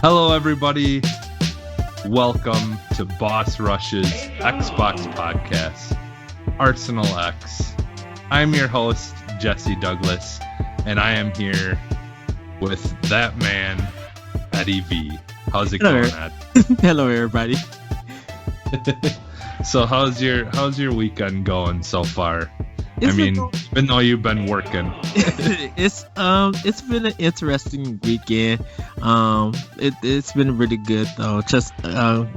Hello, everybody. Welcome to Boss Rush's Xbox podcast, Arsenal X. I'm your host, Jesse Douglas, and I am here with that man, Eddie V. How's it going, Ed? Hello, everybody. So, how's your weekend going so far? Even though you've been working, it's been an interesting weekend. It's been really good though. Just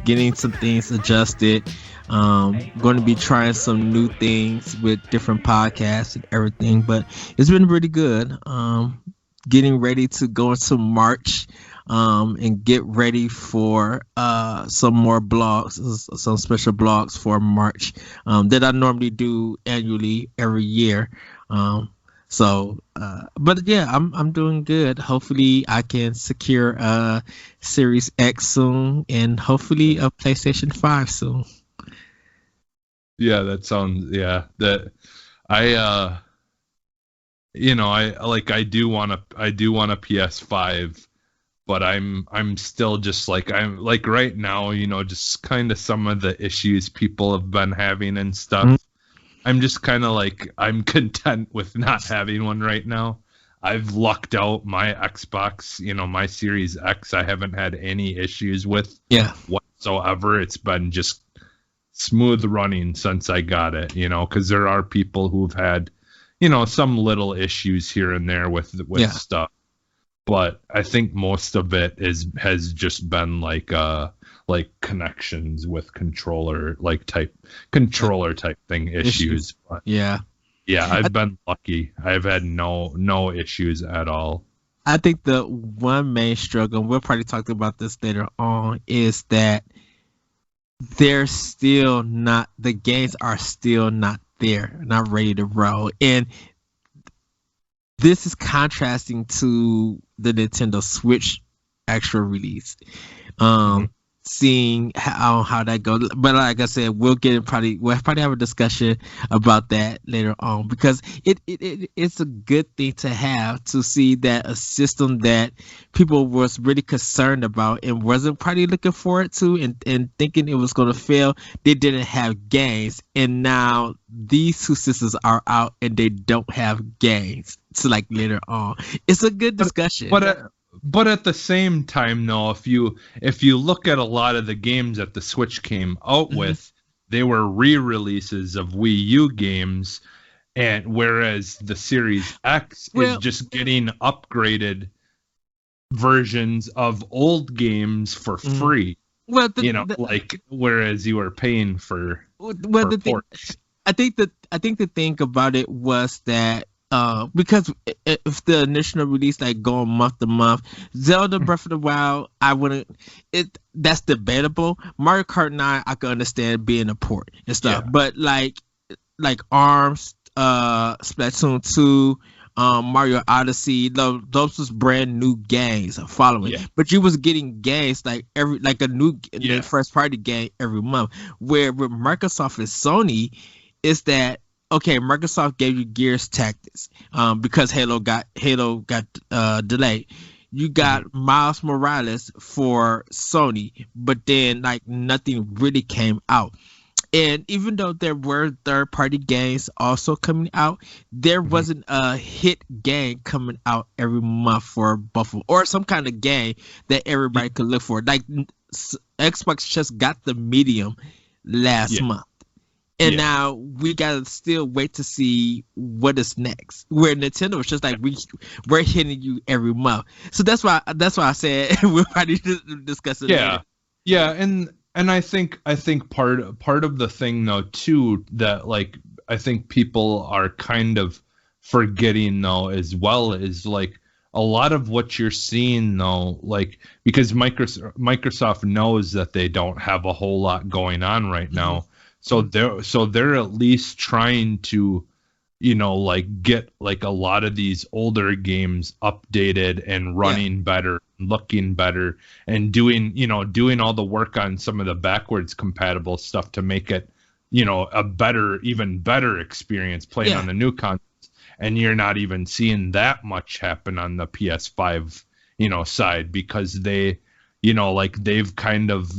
getting some things adjusted. Going to be trying some new things with different podcasts and everything, but it's been really good. Getting ready to go into March. And get ready for some more blogs, some special blogs for March that I normally do annually every year. But yeah, I'm doing good. Hopefully, I can secure a Series X soon, and hopefully a PlayStation 5 soon. Yeah, that sounds that I do want a PS5. But I'm still just I'm right now, just kind of some of the issues people have been having and stuff. Mm-hmm. I'm just kind of I'm content with not having one right now. I've lucked out my Xbox, my Series X. I haven't had any issues with whatsoever. It's been just smooth running since I got it, because there are people who've had, some little issues here and there with stuff. But I think most of it has just been connections with controller type thing issues. But I've been lucky. I've had no issues at all. I think the one main struggle, and we'll probably talk about this later on, is that the games are still not there, not ready to roll. And this is contrasting to the Nintendo Switch actual release. Seeing how that goes. But like I said, we'll probably have a discussion about that later on, because it's a good thing to have, to see that a system that people was really concerned about and wasn't probably looking forward to and thinking it was going to fail, they didn't have games, and now these two systems are out and they don't have games. So later on, it's a good discussion. But at the same time, though, if you look at a lot of the games that the Switch came out with, they were re-releases of Wii U games, and whereas the Series X is just getting upgraded versions of old games for free. Well, whereas you were paying for ports. I think the thing about it was that. Because if the initial release going month to month, Zelda Breath of the Wild, that's debatable. Mario Kart 9, I can understand being a port and stuff, but like ARMS, Splatoon 2, Mario Odyssey, those was brand new games following. But you was getting games a new first party game every month. Where with Microsoft and Sony, is that okay, Microsoft gave you Gears Tactics because Halo got delayed. You got Miles Morales for Sony, but then nothing really came out. And even though there were third-party games also coming out, there wasn't a hit game coming out every month for Buffalo, or some kind of game that everybody could look for. Xbox just got the Medium last month. And now we gotta still wait to see what is next. Where Nintendo was just we're hitting you every month. So that's why I said we'll probably discuss it later. Yeah, and I think part of the thing though too that I think people are kind of forgetting though as well is a lot of what you're seeing though, because Microsoft knows that they don't have a whole lot going on right now. So they're at least trying to, get a lot of these older games updated and running better, looking better, and doing all the work on some of the backwards compatible stuff to make it, a even better experience playing on the new consoles. And you're not even seeing that much happen on the PS5, side, because they like they've kind of,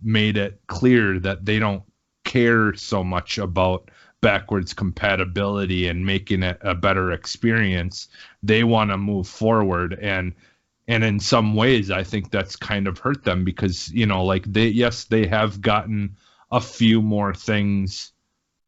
made it clear that they don't care so much about backwards compatibility and making it a better experience. They want to move forward, and in some ways I think that's kind of hurt them because, like they have gotten a few more things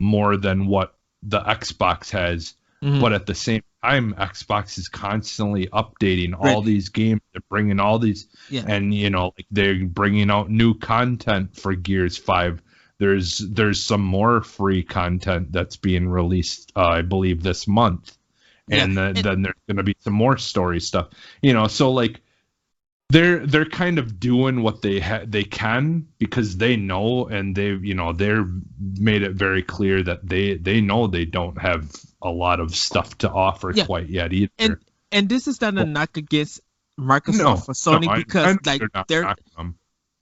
more than what the Xbox has, but at the same time Xbox is constantly updating all these games. They're bringing all these, and like they're bringing out new content for Gears 5. There's some more free content that's being released, I believe, this month, and then there's going to be some more story stuff. So like they're kind of doing what they can because they know, and they're made it very clear that they know they don't have a lot of stuff to offer quite yet either. And this is not a knock against Microsoft or Sony, because they're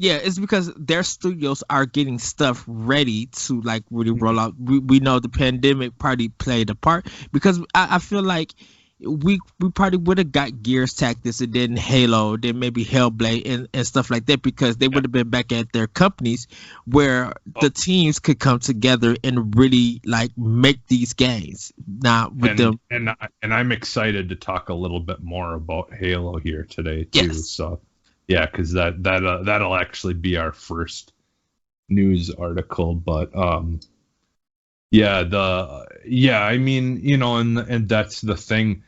it's because their studios are getting stuff ready to like really roll out. We know the pandemic probably played a part, because I feel like we probably would have got Gears Tactics and then Halo, then maybe Hellblade and stuff like that, because they would have been back at their companies where the teams could come together and really like make these games. Now with them, and I'm excited to talk a little bit more about Halo here today too. Yes. So yeah, because that'll actually be our first news article, but I mean, and that's the thing.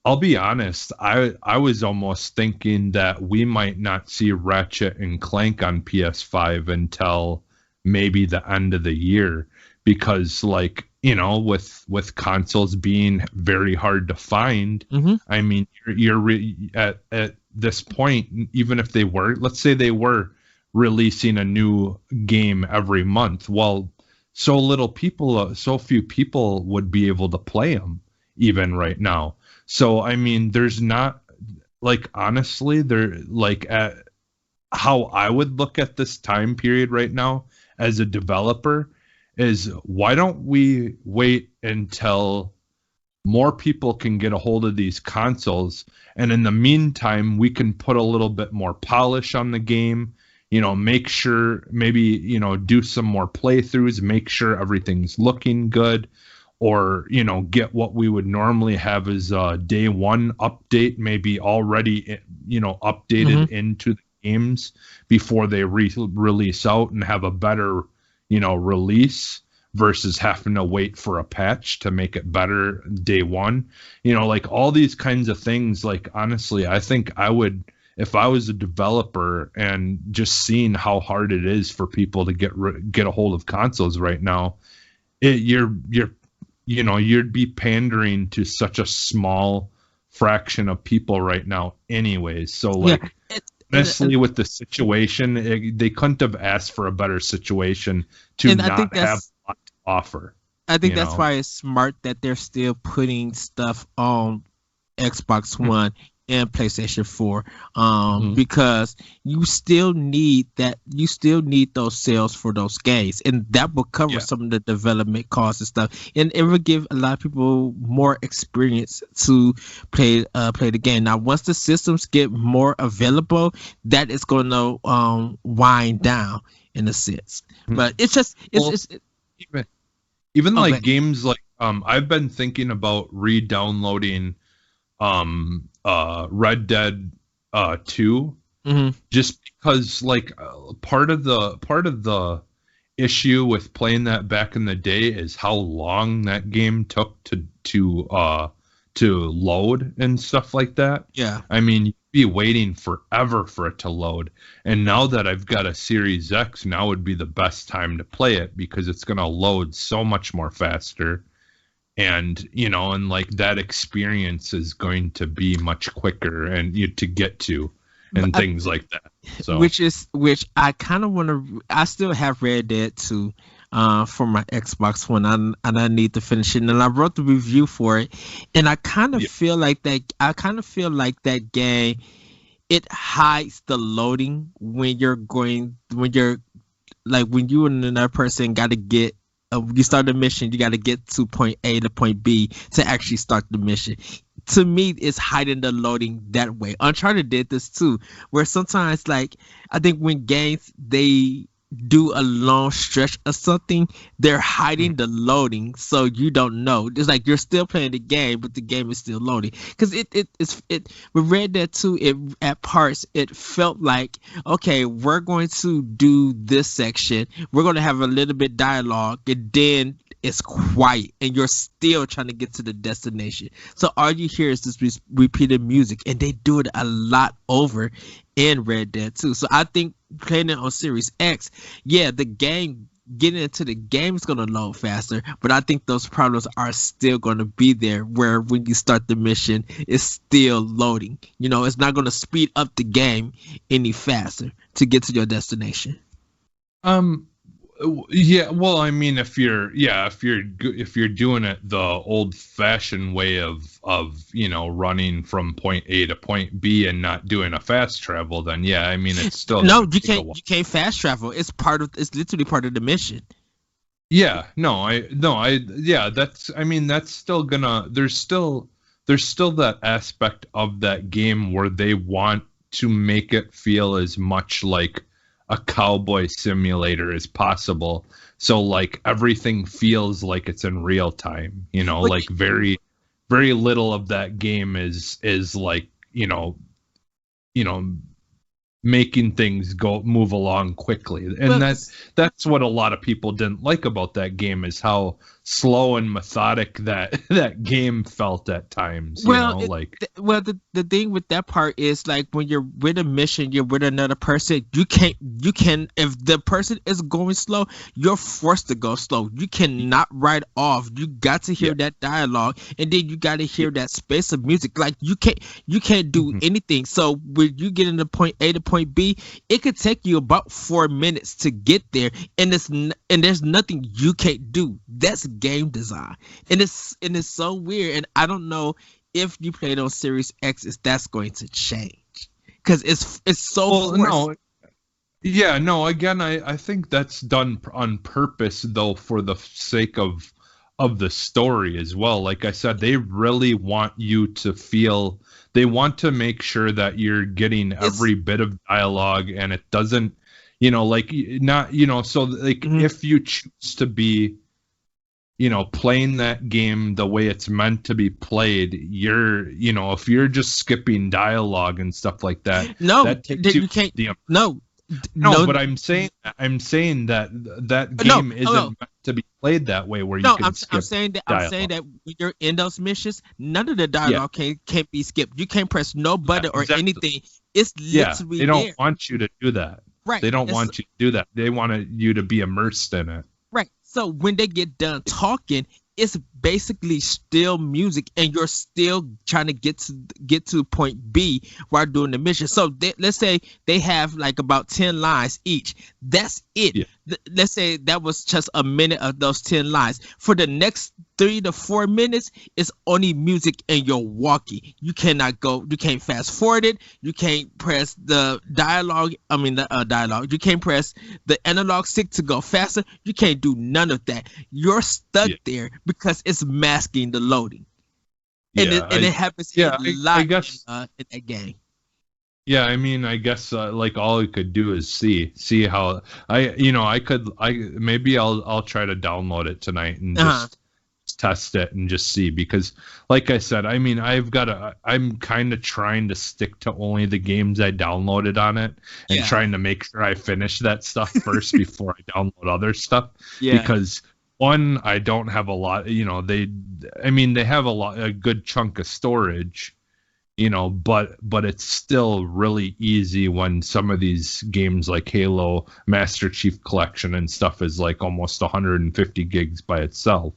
I'll be honest, I was almost thinking that we might not see Ratchet and Clank on PS5 until maybe the end of the year, because with consoles being very hard to find, I mean, at this point, even if let's say they were releasing a new game every month, well, so few people would be able to play them even right now. So I mean, there's not, honestly, at how I would look at this time period right now as a developer is, why don't we wait until more people can get a hold of these consoles, and in the meantime we can put a little bit more polish on the game, make sure, maybe, do some more playthroughs, make sure everything's looking good, or, get what we would normally have as a day one update, maybe already, updated into the games before they release out, and have a better, release versus having to wait for a patch to make it better day one. All these kinds of things, honestly, I think I would, if I was a developer and just seeing how hard it is for people to get a hold of consoles right now, you'd be pandering to such a small fraction of people right now anyways. So honestly, with the situation, they couldn't have asked for a better situation to not have a lot to offer. I think that's why it's smart that they're still putting stuff on Xbox One and PlayStation 4, because you still need those sales for those games, and that will cover some of the development costs and stuff, and it will give a lot of people more experience to play the game. Now, once the systems get more available, that is going to wind down in a sense. But it's just even games like I've been thinking about re-downloading Red Dead 2, just because part of the issue with playing that back in the day is how long that game took to load and stuff like that. Yeah, I mean, you'd be waiting forever for it to load, and now that I've got a Series X, now would be the best time to play it because it's going to load so much more faster. And that experience is going to be much quicker and to get to, and things like that. So which I kind of want to. I still have Red Dead 2 for my Xbox One, and I need to finish it. And I wrote the review for it, and I kind of feel like that. I kind of feel like that game, it hides the loading when you and another person got to get. You start the mission, you got to get to point A to point B to actually start the mission. to me, it's hiding the loading that way. Uncharted did this too, where sometimes, like, I think when games they do a long stretch of something, they're Mm. hiding the loading, so you don't know. It's like you're still playing the game, but the game is still loading. Because it with Red Dead 2, it at parts it felt like, okay, we're going to do this section, we're going to have a little bit dialogue, and then it's quiet, and you're still trying to get to the destination. So all you hear is this repeated music, and they do it a lot over in Red Dead 2. So I think playing it on Series X, yeah, the game getting into the game is gonna load faster, but I think those problems are still gonna be there. Where when you start the mission, it's still loading. You know, it's not gonna speed up the game any faster to get to your destination. Um, yeah, well, I mean, if you're doing it the old-fashioned way of running from point A to point B and not doing a fast travel, then yeah, I mean, it's still No, gonna you take a can't. while. You can't fast travel. It's literally part of the mission. Yeah, yeah, I mean, that's still gonna, there's still that aspect of that game where they want to make it feel as much like a cowboy simulator as possible. So like everything feels like it's in real time, But like very little of that game is like, you know, making things go move along quickly. And well, that's what a lot of people didn't like about that game, is how slow and methodic that game felt at times, Well, like. the thing with that part is, like, when you're with a mission, you're with another person. You can if the person is going slow, you're forced to go slow. You cannot ride off. You got to hear Yeah. that dialogue, and then you got to hear that space of music. Like, you can't do Mhm. anything. So when you get into point A to point B, it could take you about 4 minutes to get there, and and there's nothing you can't do. That's game design, and it's so weird. And I don't know if you played on Series X, is that's going to change, because it's so Well, forced. no. Yeah, no, again, I think that's done on purpose, though, for the sake of the story as well. Like I said, they really want you to feel, they want to make sure that you're getting It's every bit of dialogue, and it doesn't, like, not, so like mhm. if you choose to be, playing that game the way it's meant to be played, if you're just skipping dialogue and stuff like that, No, that takes that you you can't. the No, no, no, but I'm saying that that no, game isn't no. meant to be played that way, where you No, can I'm skip saying that dialogue. when you're in those missions, none of the Yeah, dialogue can't be skipped. You can't press no yeah, button or exactly. anything. It's Yeah, literally they don't there. want you to do that. Right. They don't It's want you to do that. They want you to be immersed in it. Right. So when they get done talking, it's basically still music, and you're still trying to get to point B while doing the mission. So let's say they have like about 10 lines each. That's it. Yeah, Let's say that was just a minute of those 10 lines. For the next 3 to 4 minutes, it's only music, and you're walking. You can't fast forward it. You can't press the dialogue. I mean, the dialogue. You can't press the analog stick to go faster. You can't do none of that. You're stuck yeah, there because it's masking the loading, and yeah. it happens a Yeah, I lot guess. in that game. Yeah, I mean, I guess like all I could do is see how I maybe I'll try to download it tonight and Uh-huh. just test it and just see, because like I said, I mean, I'm kind of trying to stick to only the games I downloaded on it, and Yeah. trying to make sure I finish that stuff first before I download other stuff, Yeah. because one, I don't have a lot, they have a good chunk of storage, but it's still really easy when some of these games like Halo Master Chief Collection and stuff is like almost 150 gigs by itself,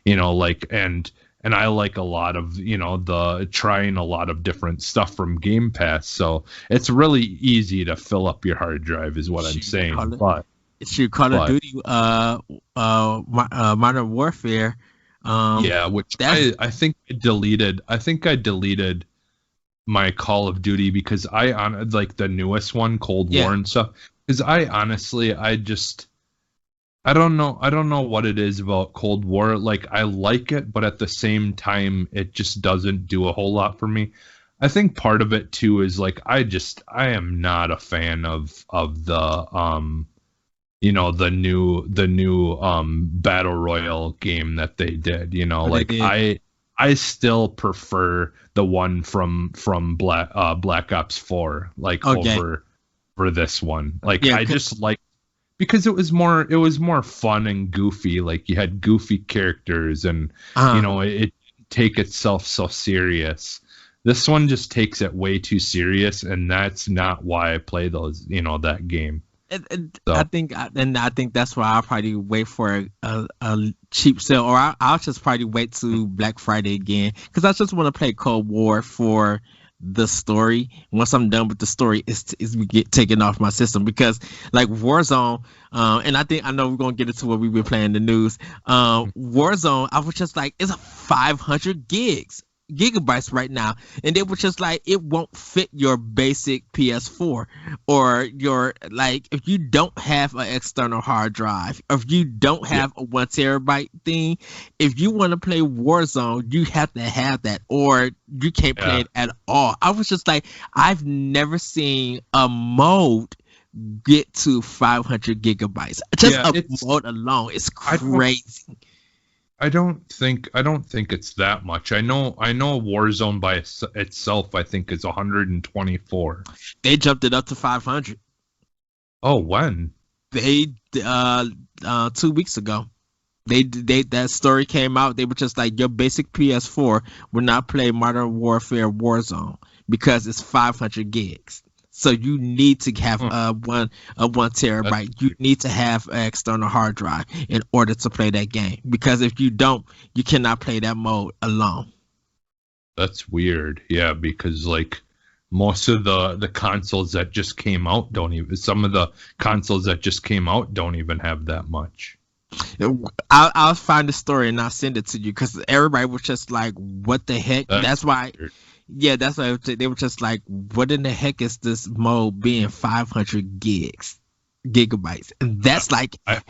like, and I like a lot of, the trying a lot of different stuff from Game Pass, so it's really easy to fill up your hard drive, is what I'm Shoot, saying. But Call of but Duty, Modern Warfare. yeah, which That's I think I deleted my Call of Duty, because I on like the newest one, Cold yeah. War and stuff. Because I honestly, I just I don't know what it is about Cold War. Like I like it, but at the same time, it just doesn't do a whole lot for me. I think part of it too is like I am not a fan of the the new battle royale game that they did. What they did. I still prefer the one from Black Ops 4 like Okay. over for this one. Like Yeah. I just like because it was more fun and goofy. Like you had goofy characters and it didn't take itself so serious. This one just takes it way too serious, and that's not why I play that game. I So think, and I think that's why I'll probably wait for a cheap sale, or I'll just probably wait to Black Friday again because I just want to play Cold War for the story. Once I'm done with the story, is we get taken off my system because like Warzone, and I know we're gonna get into what we've been playing in the news. Warzone, I was just like, it's a 500 gigabytes right now, and they were just like, it won't fit your basic PS4 or your, like, if you don't have an external hard drive, or if you don't yeah, have a 1 terabyte thing, if you want to play Warzone, you have to have that, or you can't play yeah, it at all. I was just like, I've never seen a mode get to 500 gigabytes, just yeah. a It's mode alone. It's I don't crazy. I don't think it's that much. I know Warzone by itself I think is 124. They jumped it up to 500. Oh, when? They 2 weeks ago. They that story came out. They were just like, your basic PS4 will not play Modern Warfare Warzone because it's 500 gigs. So you need to have Huh, one that's terabyte. You need to have an external hard drive in order to play that game. Because if you don't, you cannot play that mode alone. that's weird. Yeah, because like most of the consoles that just came out don't even some of the consoles that just came out don't even have that much. I'll find the story and I'll send it to you because everybody was just like, "What the heck?" That's That's why. weird. Yeah, that's why they were just like, "What in the heck is this mode being 500 gigabytes?" And that's like, I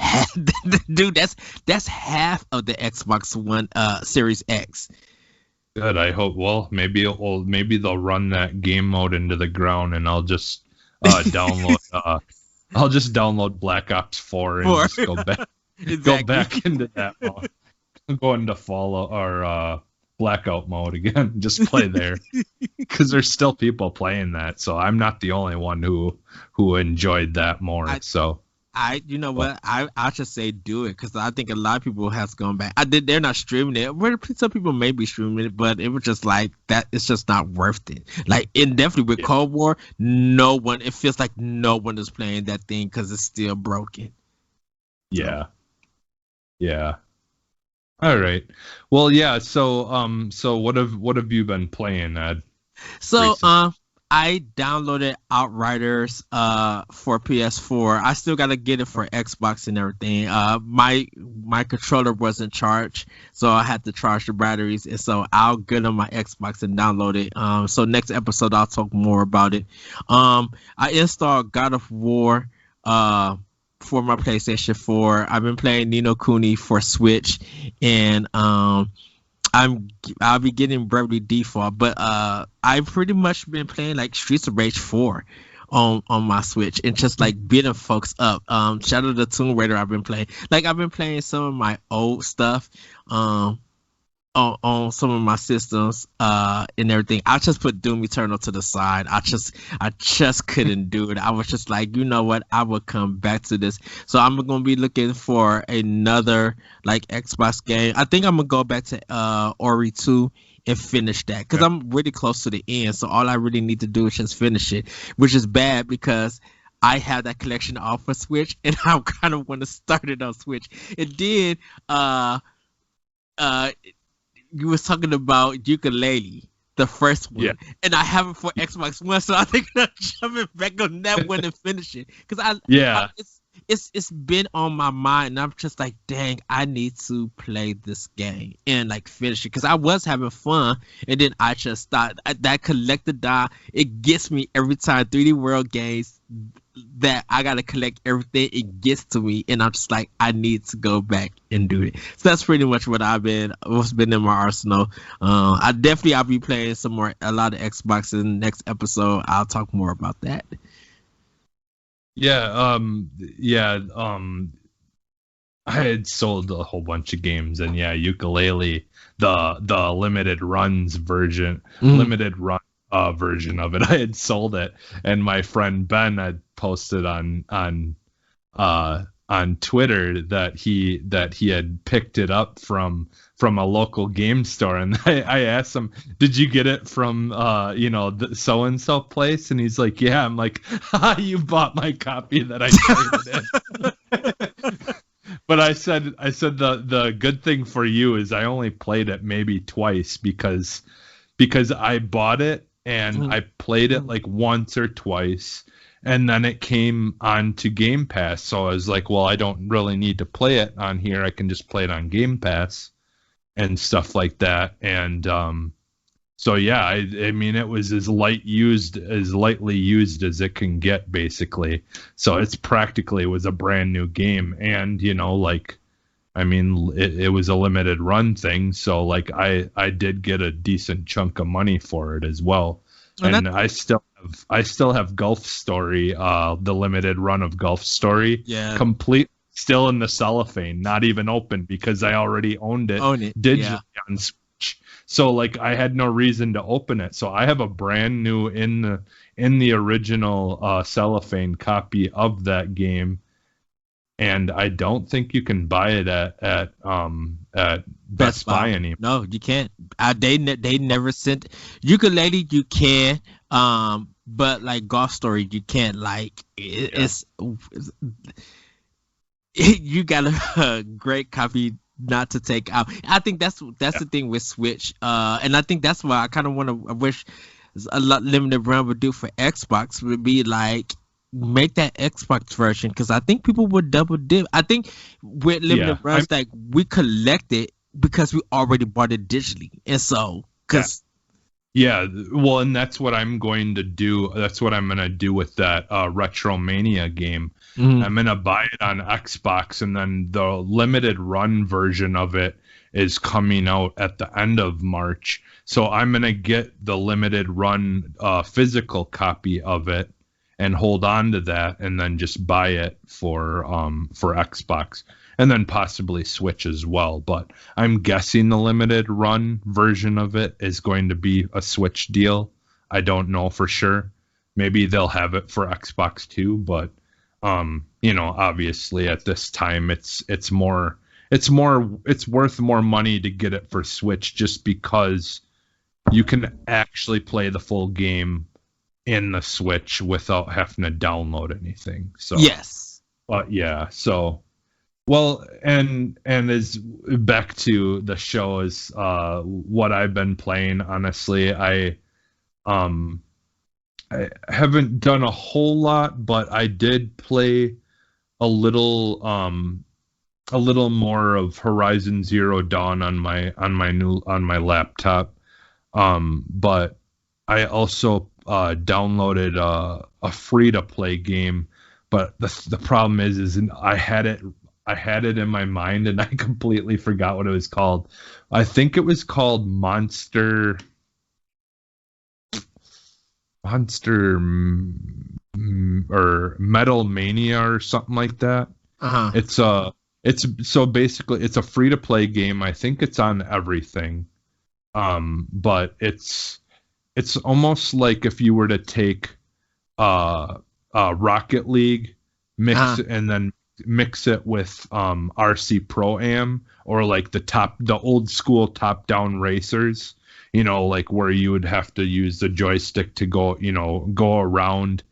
dude, that's half of the Xbox One Series X. good. I hope. Well, maybe they'll run that game mode into the ground, and download. I'll just download Black Ops 4 and For just go exactly. back into that mode. Go into Fallout or Blackout mode again. Just play there because there's still people playing that. So I'm not the only one who enjoyed that more. I So, you know but what? I should say do it because I think a lot of people has gone back. I did. They're not streaming it. Some people may be streaming it, but it was just like that. It's just not worth it. Like, and definitely with yeah, Cold War, no one. It feels like no one is playing that thing because it's still broken. So, yeah, yeah. All right. Well, yeah. So what have you been playing so recently? I downloaded Outriders for PS4. I still gotta get it for Xbox and everything. My controller wasn't charged, so I had to charge the batteries, and so I'll get on my Xbox and download it. So next episode I'll talk more about it. I installed God of War for my PlayStation 4. I've been playing Nino Kuni for Switch, and I'll be getting Bravely Default, but I've pretty much been playing like Streets of Rage 4 on my Switch and just like beating folks up. Shadow of the Tomb Raider I've been playing. Like, I've been playing some of my old stuff on some of my systems and everything. I just put Doom Eternal to the side. I just couldn't do it. I was just like, you know what? I will come back to this. So I'm gonna be looking for another like Xbox game. I think I'm gonna go back to Ori 2 and finish that because Yeah. I'm really close to the end. So all I really need to do is just finish it, which is bad because I have that collection off of Switch and I kind of want to start it on Switch. It did uh you was talking about ukulele, the first Yeah. one, and I have it for Xbox One, so I think I'm jumping back on that one and finish it because Yeah. it's been on my mind, and I'm just like, dang, I need to play this game and like finish it because I was having fun, and then I just thought that collector die. It gets me every time. 3D World games that I gotta collect everything. It gets to me, and I'm just like, I need to go back and do it. So that's pretty much what's been in my arsenal. I'll be playing a lot of Xbox in the next episode. I'll talk more about that. Yeah, I had sold a whole bunch of games, and yeah, Ukulele, the limited run version of it, I had sold it, and my friend Ben had posted on Twitter that he had picked it up from a local game store, and I asked him, "Did you get it from the so and so place?" And he's like, "Yeah." I'm like, "Ha, you bought my copy that I traded in." But I said the good thing for you is I only played it maybe twice because I bought it and I played it like once or twice, and then it came onto Game Pass. So I was like, well, I don't really need to play it on here. I can just play it on Game Pass and stuff like that. And so yeah, I mean, it was as lightly used as it can get, basically. So it was a brand new game, and I mean, it was a limited run thing, so like I did get a decent chunk of money for it as well. And I still have Gulf Story, the limited run of Gulf Story, complete, still in the cellophane, not even open, because I already owned it digitally on Switch. So like I had no reason to open it. So I have a brand new in the original cellophane copy of that game, and I don't think you can buy it at Best Buy anymore. No, you can't. They never sent Ukulele. You can, but like Golf Story, you can't. Like it's you got a great copy not to take out. I think that's the thing with Switch, and I think that's why I kind of I wish a lot limited run would do for Xbox would be like make that Xbox version, because I think people would double dip. I think with limited runs, like we collect it because we already bought it digitally, and so well, and that's what I'm going to do. That's what I'm gonna do with that Retromania game. I'm gonna buy it on Xbox, and then the limited run version of it is coming out at the end of March. So I'm gonna get the limited run physical copy of it and hold on to that, and then just buy it for Xbox, and then possibly Switch as well. But I'm guessing the limited run version of it is going to be a Switch deal. I don't know for sure. Maybe they'll have it for Xbox too, but obviously at this time it's worth more money to get it for Switch, just because you can actually play the full game in the Switch without having to download anything. So yes, but yeah, so well, and as back to the show is what I've been playing. Honestly, I haven't done a whole lot, but I did play a little more of Horizon Zero Dawn on my laptop. But I also downloaded a free to play game, but the problem is I had it in my mind and I completely forgot what it was called. I think it was called Monster or Metal Mania or something like that. It's so basically it's a free to play game. I think it's on everything. But it's almost like if you were to take Rocket League, and then mix it with RC Pro Am, or like the old school top down racers, like where you would have to use the joystick to go around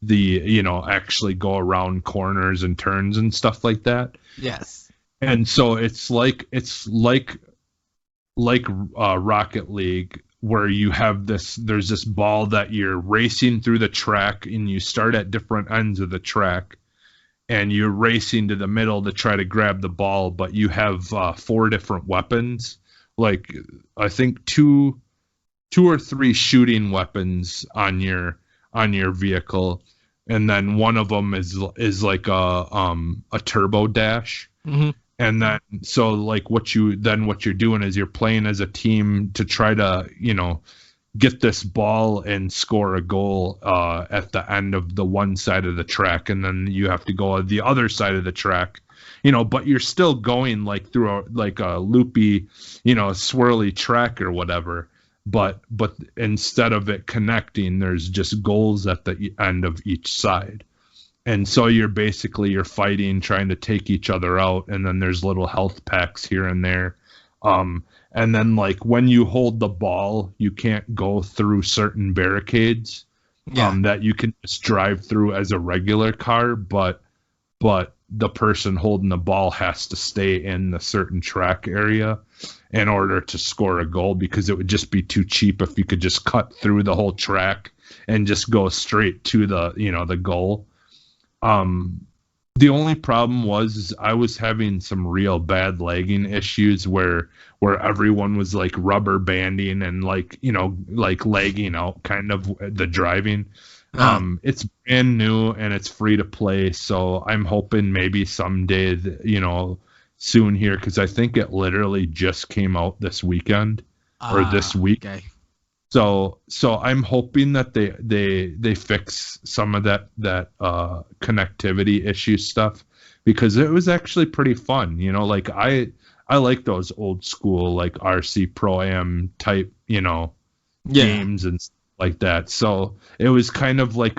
actually go around corners and turns and stuff like that. Yes. And so it's like Rocket League, where you have there's this ball that you're racing through the track, and you start at different ends of the track, and you're racing to the middle to try to grab the ball, but you have 4 different weapons, like I think two or three shooting weapons on your vehicle. and then one of them is like a turbo dash. Hmm. And then so like what you're doing is you're playing as a team to try to, get this ball and score a goal at the end of the one side of the track, and then you have to go on the other side of the track, but you're still going like through a loopy, swirly track or whatever. But instead of it connecting, there's just goals at the end of each side. And so you're fighting, trying to take each other out, and then there's little health packs here and there. And then like when you hold the ball, you can't go through certain barricades that you can just drive through as a regular car, but the person holding the ball has to stay in the certain track area in order to score a goal, because it would just be too cheap if you could just cut through the whole track and just go straight to the goal. The only problem was I was having some real bad lagging issues where everyone was like rubber banding and like lagging out kind of the driving. It's brand new and it's free to play, so I'm hoping maybe someday, soon here, because I think it literally just came out this weekend or this week. Okay. So I'm hoping that they fix some of that connectivity issue stuff, because it was actually pretty fun. Like I like those old school like RC Pro Am type games and stuff like that. So it was kind of like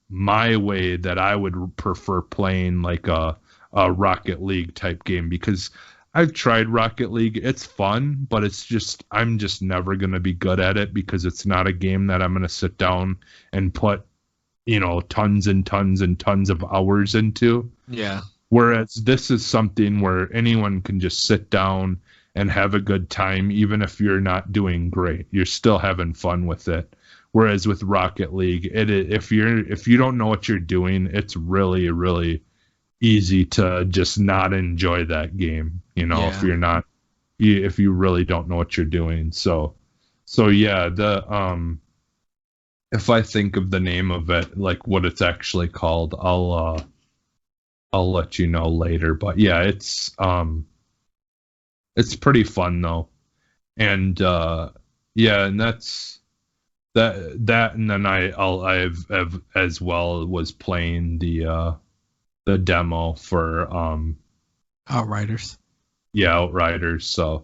my way that I would prefer playing like a Rocket League type game, because I've tried Rocket League. It's fun, but I'm just never going to be good at it, because it's not a game that I'm going to sit down and put, tons and tons and tons of hours into. Yeah. Whereas this is something where anyone can just sit down and have a good time, even if you're not doing great. You're still having fun with it. Whereas with Rocket League, if you don't know what you're doing, it's really, really easy to just not enjoy that game, if you really don't know what you're doing. So yeah, if I think of the name of it, like what it's actually called, I'll let you know later. But yeah, it's pretty fun though. And yeah, and that's that, and then I've as well was playing the demo for Outriders. Yeah, Outriders. So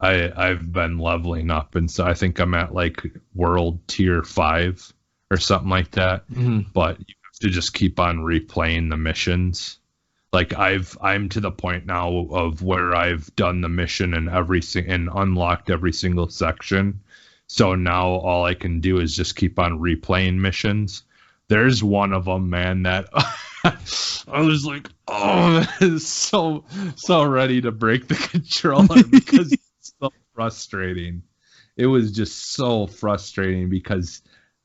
I've been leveling up, and so I think I'm at like world tier 5 or something like that. Mm-hmm. But you have to just keep on replaying the missions. Like I'm to the point now of where I've done the mission and and unlocked every single section. So now all I can do is just keep on replaying missions. There's one of them, man, that I was like, oh, that is so ready to break the controller, because it's so frustrating. It was just so frustrating because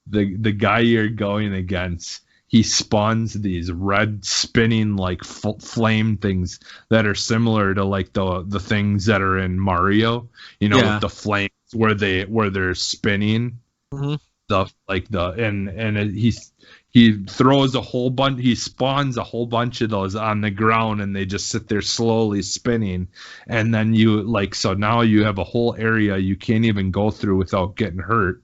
the guy you're going against, he spawns these red spinning like flame things that are similar to like the things that are in Mario, with the flames where they're spinning. Mm-hmm. He throws he spawns a whole bunch of those on the ground, and they just sit there slowly spinning. And then so now you have a whole area you can't even go through without getting hurt.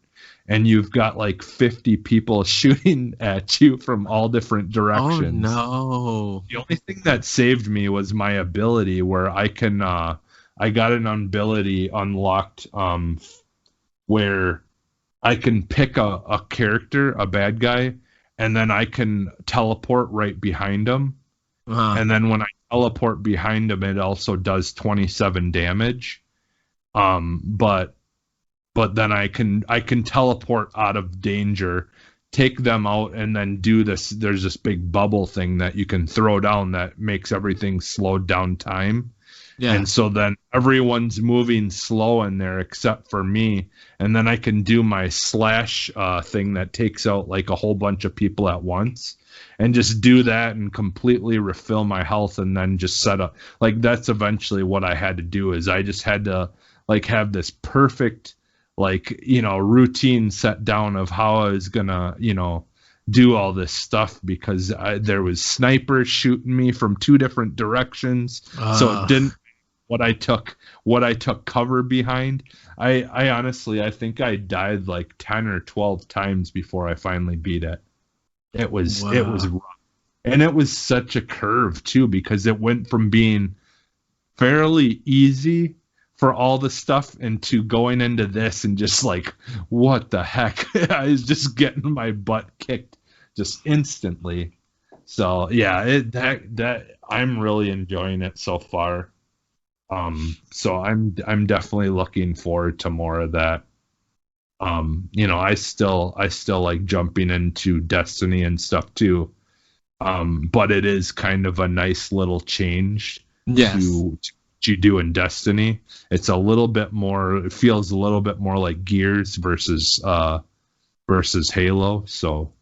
And you've got like 50 people shooting at you from all different directions. Oh no. The only thing that saved me was my ability, where I got an ability unlocked, where I can pick a character, a bad guy, and then I can teleport right behind him. Uh-huh. And then when I teleport behind him, it also does 27 damage. But then I can teleport out of danger, take them out, and then do this. There's this big bubble thing that you can throw down that makes everything slow down time. Yeah. And so then everyone's moving slow in there except for me. And then I can do my slash thing that takes out like a whole bunch of people at once, and just do that and completely refill my health, and then just set up. Like that's eventually what I had to do, is I just had to like have this perfect routine set down of how I was gonna do all this stuff because there was snipers shooting me from 2 different directions. So it didn't what I took cover behind. I honestly I think I died like 10 or 12 times before I finally beat it. It was rough. And it was such a curve too because it went from being fairly easy for all the stuff into going into this and just like what the heck. I was just getting my butt kicked just instantly. So yeah, that I'm really enjoying it so far. So I'm definitely looking forward to more of that. I still like jumping into Destiny and stuff too. But it is kind of a nice little change to you do in Destiny. It's a little bit more. It feels a little bit more like Gears versus Halo. So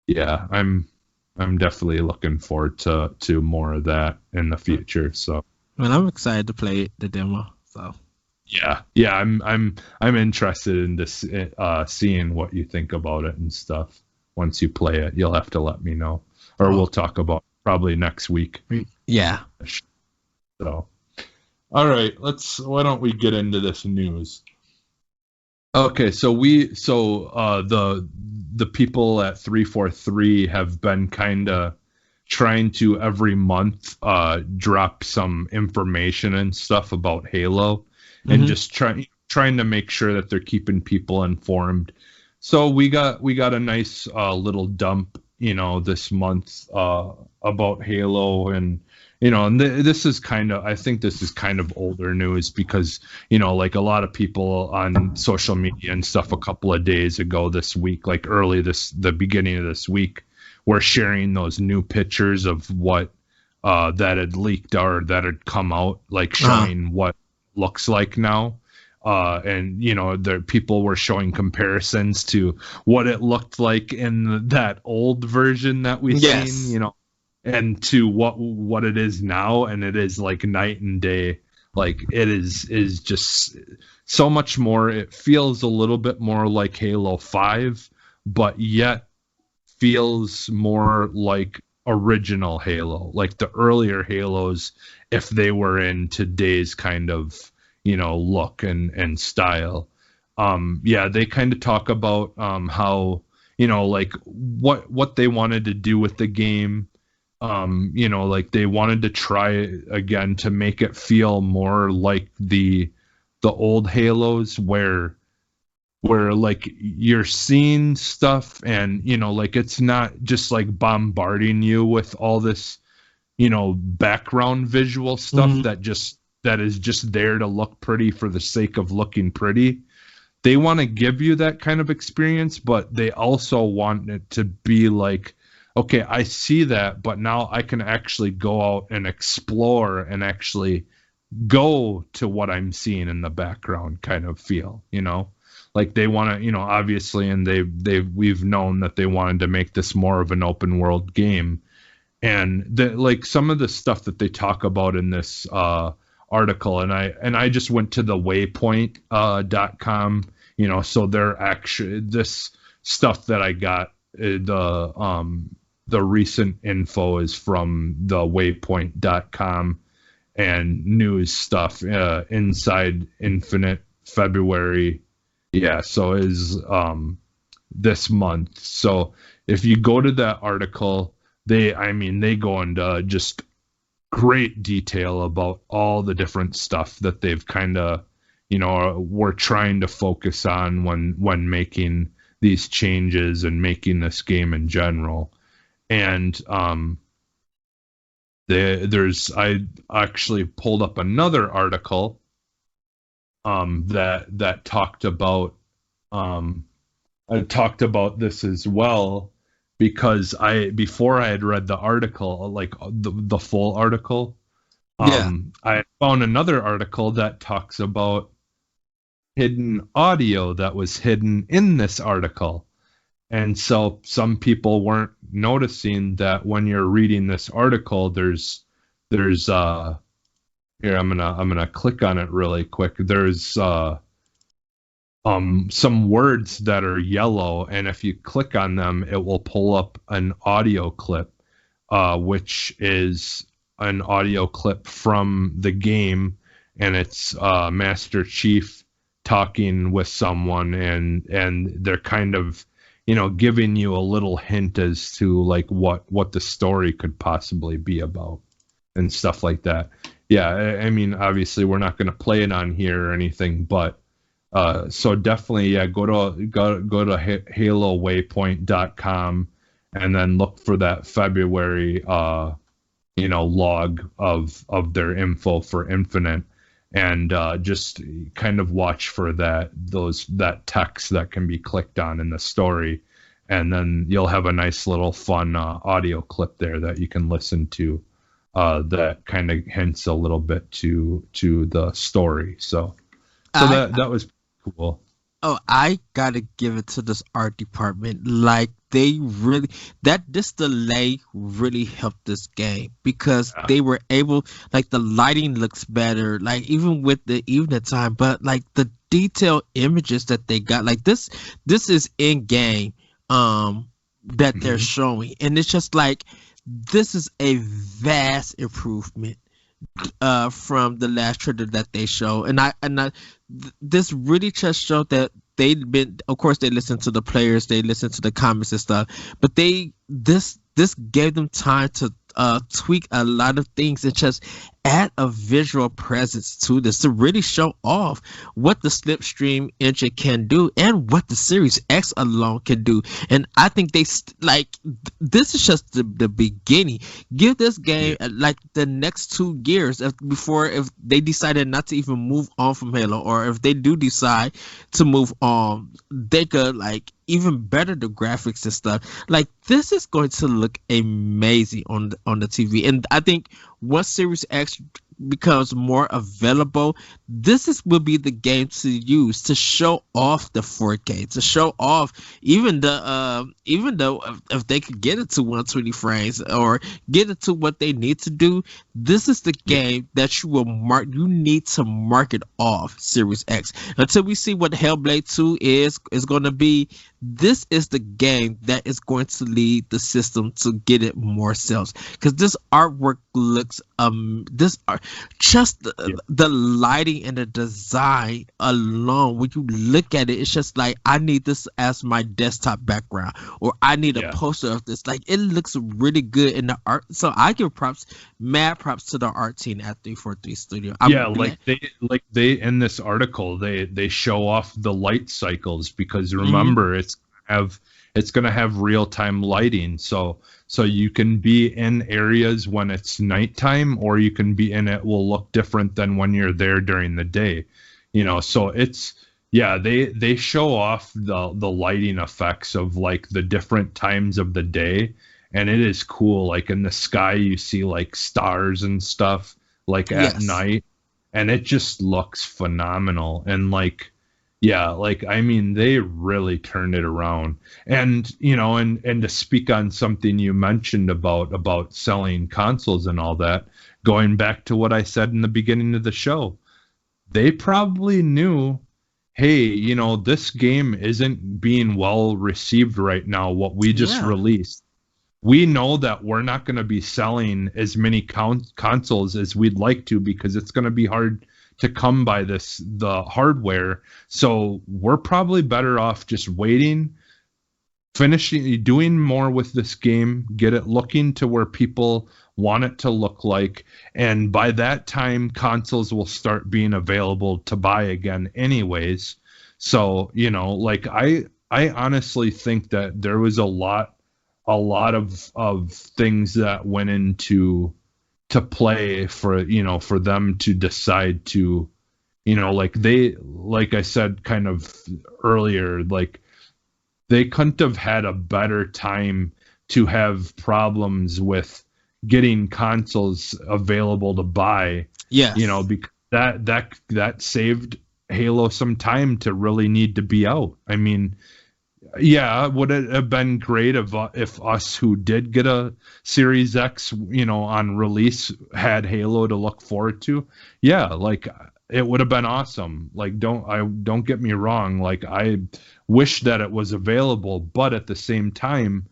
yeah, I'm definitely looking forward to more of that in the future. So well, I'm excited to play the demo. So yeah, I'm interested in this seeing what you think about it and stuff. Once you play it, you'll have to let me know, or we'll talk about it probably next week. Yeah. So. All right, why don't we get into this news? Okay, so the people at 343 have been kind of trying to every month drop some information and stuff about Halo and just trying to make sure that they're keeping people informed. So we got a nice little dump, this month about Halo and this is I think this is kind of older news because, like a lot of people on social media and stuff a couple of days ago this week, like the beginning of this week, were sharing those new pictures of what that had leaked or that had come out, like showing what looks like now. And the people were showing comparisons to what it looked like in that old version that we've seen, and to what it is now, and it is like night and day. Like it is just so much more. It feels a little bit more like Halo 5, but yet feels more like original Halo, like the earlier Halos, if they were in today's kind of look and style. They kind of talk about how like what they wanted to do with the game. Like they wanted to try again to make it feel more like the old Halos where like you're seeing stuff and like it's not just like bombarding you with all this background visual stuff that is just there to look pretty for the sake of looking pretty. They want to give you that kind of experience, but they also want it to be like, okay, I see that, but now I can actually go out and explore and actually go to what I'm seeing in the background kind of feel, like they want to, obviously, and we've known that they wanted to make this more of an open world game. And like some of the stuff that they talk about in this article, and I just went to the waypoint.com, so they're actually, this stuff that I got, the recent info is from the waypoint.com and news stuff, Inside Infinite February. Yeah, so is this month. So if you go to that article, they go into just great detail about all the different stuff that they've kind of, were trying to focus on when making these changes and making this game in general. And I actually pulled up another article that talked about I talked about this as well, because before I had read the article, like the full article, I found another article that talks about hidden audio that was hidden in this article. And so some people weren't noticing that when you're reading this article, there's here, I'm gonna click on it really quick. There's some words that are yellow, and if you click on them, it will pull up an audio clip, which is an audio clip from the game, and it's Master Chief talking with someone, and they're kind of, giving you a little hint as to like what the story could possibly be about and stuff like that. Yeah, I mean, obviously we're not going to play it on here or anything, but so definitely, yeah, go to halowaypoint.com and then look for that February log of their info for Infinite, and just kind of watch for that text that can be clicked on in the story, and then you'll have a nice little fun audio clip there that you can listen to, that kind of hints a little bit to the story. So that was cool. Oh, I gotta give it to this art department. Like they really, this delay really helped this game because they were able, like the lighting looks better, like even with the evening time, but like the detailed images that they got, like this is in game, that they're showing, and it's just like this is a vast improvement from the last trailer that they show, and this really just showed that they've been, of course they listen to the players, they listen to the comments and stuff, but this gave them time to tweak a lot of things and just add a visual presence to this to really show off what the Slipstream engine can do and what the Series X alone can do. And I think this is just the beginning. Give this game like the next 2 years if they decided not to even move on from Halo, or if they do decide to move on, they could like even better the graphics and stuff. Like this is going to look amazing on the TV. And I think once Series X becomes more available, will be the game to use to show off the 4K, to show off even though if they could get it to 120 frames or get it to what they need to do, this is the game that you need to market off Series X. Until we see what Hellblade 2 is going to be, this is the game that is going to lead the system to get it more sales, because this artwork looks the lighting and the design alone, when you look at it, it's just like I need this as my desktop background, or I need a poster of this. Like it looks really good in the art, so I give mad props to the art team at 343 Studio. They in this article they show off the light cycles, because remember it's going to have real-time lighting, so you can be in areas when it's nighttime, or you can be in it will look different than when you're there during the day, so it's they show off the lighting effects of like the different times of the day, and it is cool. Like in the sky you see like stars and stuff like at night, and it just looks phenomenal. And like I mean, they really turned it around. And and to speak on something you mentioned about selling consoles and all that, going back to what I said in the beginning of the show, they probably knew, hey, this game isn't being well received right now, what we just released. We know that we're not going to be selling as many consoles as we'd like to, because it's going to be hard to come by the hardware. So we're probably better off just waiting, doing more with this game, get it looking to where people want it to look like, and by that time consoles will start being available to buy again anyways. So like I honestly think that there was a lot of things that went into play for for them to decide to like I said kind of earlier, like they couldn't have had a better time to have problems with getting consoles available to buy. Because that saved Halo some time to really need to be out. I mean, would it have been great if us who did get a Series X, on release, had Halo to look forward to? Yeah, like it would have been awesome. Like don't get me wrong, like I wish that it was available, but at the same time,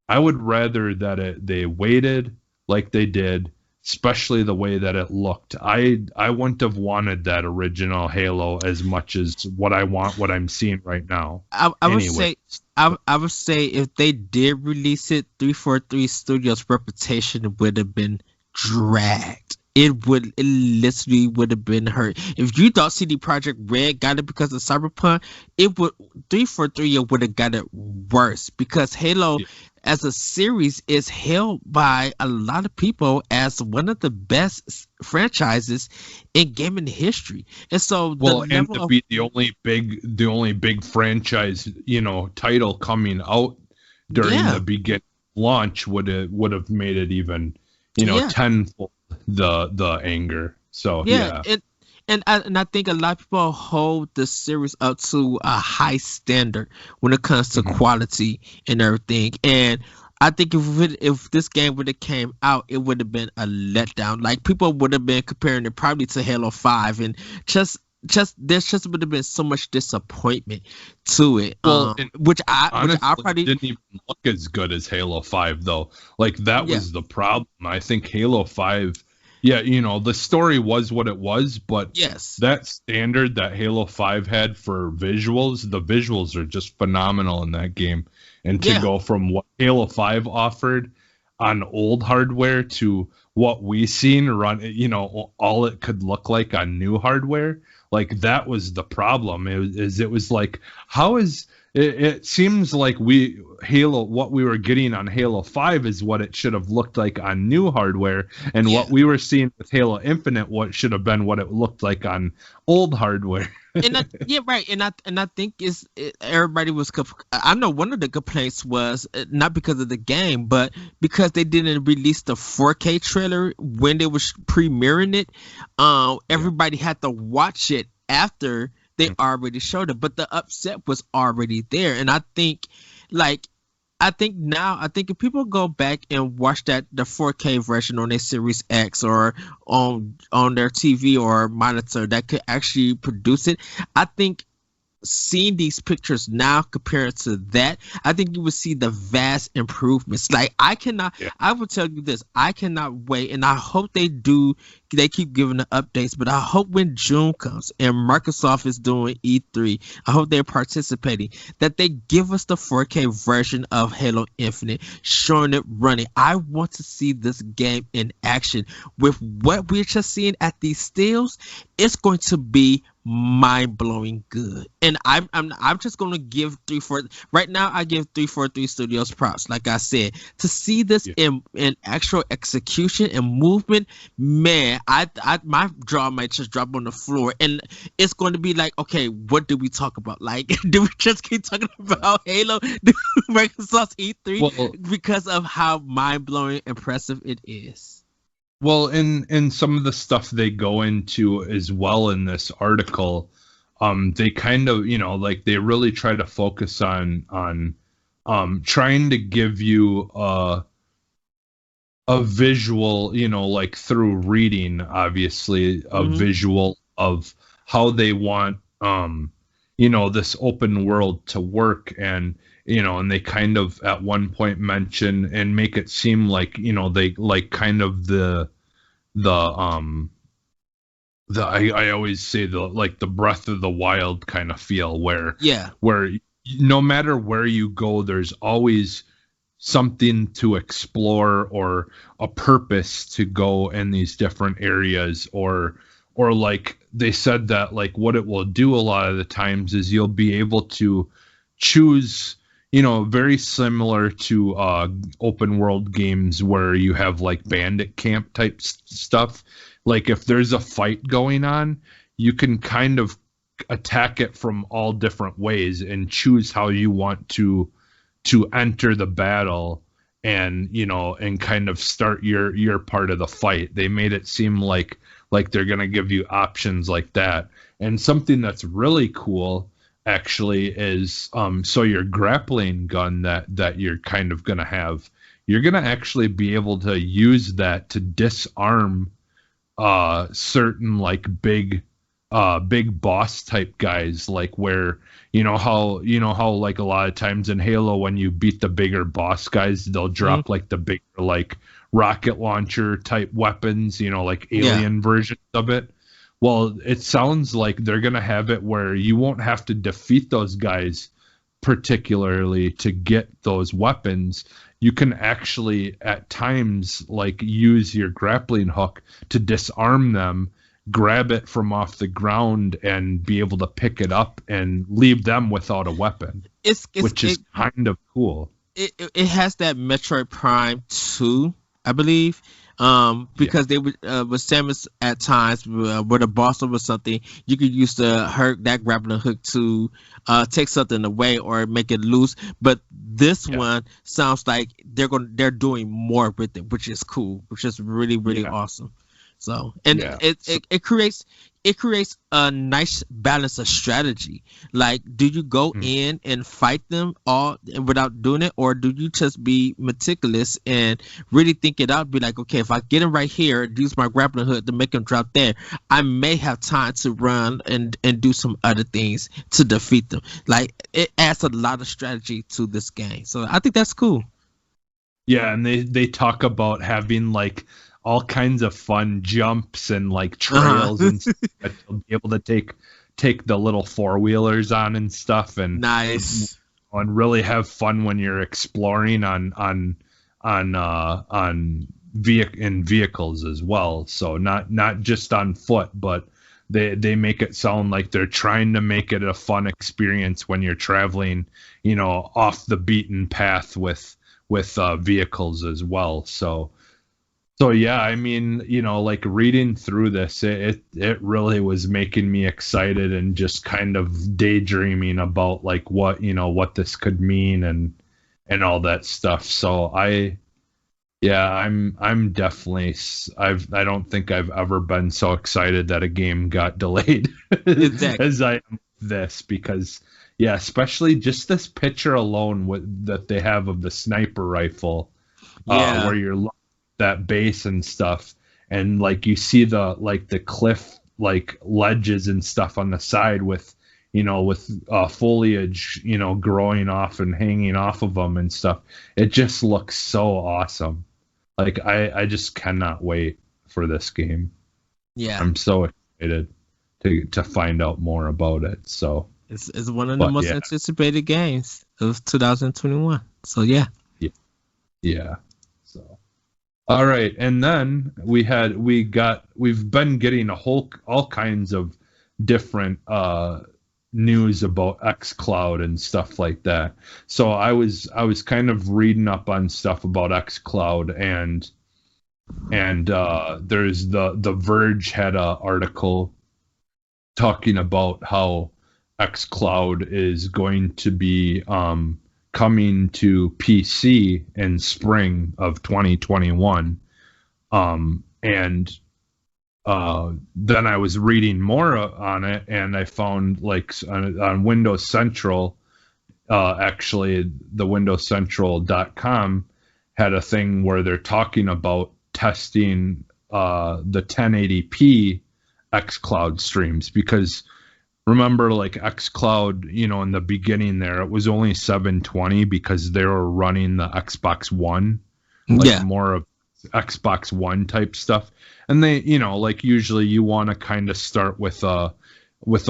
I would rather that they waited like they did, especially the way that it looked. I wouldn't have wanted that original Halo as much as what I'm seeing right now. I would Anyway, say I would say if they did release it, 343 Studios' reputation would have been dragged. It literally would have been hurt. If you thought CD Projekt Red got it because of Cyberpunk, it would 343 would have got it worse because Halo yeah. as a series is held by a lot of people as one of the best franchises in gaming history. And so the Well, and level to of be the only big franchise, title coming out during yeah, the begin launch would have made it even, yeah. tenfold the anger. So Yeah, yeah. and I think a lot of people hold the series up to a high standard when it comes to Mhm. quality and everything. And I think if this game would have came out, it would have been a letdown. Like people would have been comparing it probably to Halo 5, and just there's just would have been so much disappointment to it. Well, and Which I honestly, it probably didn't even look as good as Halo 5 though. Like that yeah was the problem. I think Halo 5, yeah, the story was what it was, but yes that standard that Halo 5 had for visuals, the visuals are just phenomenal in that game. And to yeah go from what Halo 5 offered on old hardware to what we seen run, all it could look like on new hardware, like that was the problem. It was like, how is it seems like what we were getting on Halo 5 is what it should have looked like on new hardware, and yeah. what we were seeing with Halo Infinite what should have been what it looked like on old hardware. Yeah, right, and I think everybody was. I know one of the complaints was not because of the game, but because they didn't release the 4K trailer when they was premiering it. Yeah. Everybody had to watch it after they already showed it, but the upset was already there, and like I think if people go back and watch the 4K version on their Series X or on their TV or monitor that could actually produce it, I think seeing these pictures now compared to that, I think you would see the vast improvements. Like Yeah. I will tell you this, I cannot wait, and I hope they keep giving the updates, but I hope when June comes and Microsoft is doing E3, I hope they're participating, that they give us the 4K version of Halo Infinite, showing it running. I want to see this game in action. With what we're just seeing at these stills, it's going to be mind-blowing good. And I'm just gonna give right now. I give 343 Studios props. Like I said, to see this Yeah. in actual execution and movement, man, I my jaw might just drop on the floor, and it's going to be like, okay, what do we talk about? Like, do we just keep talking about Halo, do Microsoft's E3 Well, because of how mind-blowing impressive it is? Well, in some of the stuff they go into as well in this article, they kind of, like they really try to focus on trying to give you a visual, like through reading, obviously, a Hmm. visual of how they want, this open world to work. And they kind of at one point mention and make it seem like, they like kind of the I always say the like the Breath of the Wild kind of feel Yeah, where no matter where you go, there's always something to explore or a purpose to go in these different areas, or like they said that like what it will do a lot of the times is you'll be able to choose, very similar to open world games where you have like bandit camp type stuff. Like if there's a fight going on, you can kind of attack it from all different ways and choose how you want to enter the battle, and kind of start your part of the fight. They made it seem like they're going to give you options like that. And something that's really cool actually is, so your grappling gun that you're kind of going to have, you're going to actually be able to use that to disarm certain like big big boss type guys, like where you know how like a lot of times in Halo when you beat the bigger boss guys, they'll Hmm. drop like the bigger like rocket launcher type weapons, like Yeah. alien versions of it. Well, it sounds like they're gonna have it where you won't have to defeat those guys particularly to get those weapons. You can actually at times like use your grappling hook to disarm them, grab it from off the ground and be able to pick it up and leave them without a weapon, It's which is kind of cool. it has that Metroid Prime 2, I believe. Yeah. Because they would with Samus at times with a boss or something, you could use that grappling hook to take something away or make it loose. But this Yeah. one sounds like they're doing more with it, which is cool, which is really really Yeah. awesome. So and Yeah. it creates a nice balance of strategy. Like, do you go Mm. in and fight them all without doing it, or do you just be meticulous and really think it out? Be like, okay, if I get him right here, use my grappling hook to make him drop there, I may have time to run and do some other things to defeat them. Like, it adds a lot of strategy to this game, so I think that's cool. Yeah, and they talk about having like all kinds of fun jumps and like Uh trails huh. and stuff that they'll be able to take the little four-wheelers on and stuff, Nice. and really have fun when you're exploring on in vehicles as well. So not just on foot, but they make it sound like they're trying to make it a fun experience when you're traveling, off the beaten path with vehicles as well. So yeah, I mean, like reading through this, it really was making me excited and just kind of daydreaming about like what this could mean and all that stuff. So yeah, I'm definitely I don't think I've ever been so excited that a game got delayed Exactly. as I am with this, because yeah, especially just this picture alone that they have of the sniper rifle, Yeah. where you're that base and stuff, and like you see the cliff like ledges and stuff on the side with foliage growing off and hanging off of them and stuff. It just looks so awesome. Like I just cannot wait for this game. Yeah. I'm so excited to find out more about it. So It's one of the but most yeah. anticipated games of 2021. So yeah. Yeah. Yeah. So all right, and then we've been getting all kinds of different news about xCloud and stuff like that. So I was kind of reading up on stuff about xCloud, and there's the Verge had a article talking about how xCloud is going to be coming to PC in spring of 2021. And then I was reading more on it, and I found like on Windows Central, actually the WindowsCentral.com had a thing where they're talking about testing the 1080p xCloud streams, because remember like xCloud, in the beginning there, it was only 720 because they were running the Xbox One, like Yeah. more of Xbox One type stuff. And they, like usually you want to kind of start with a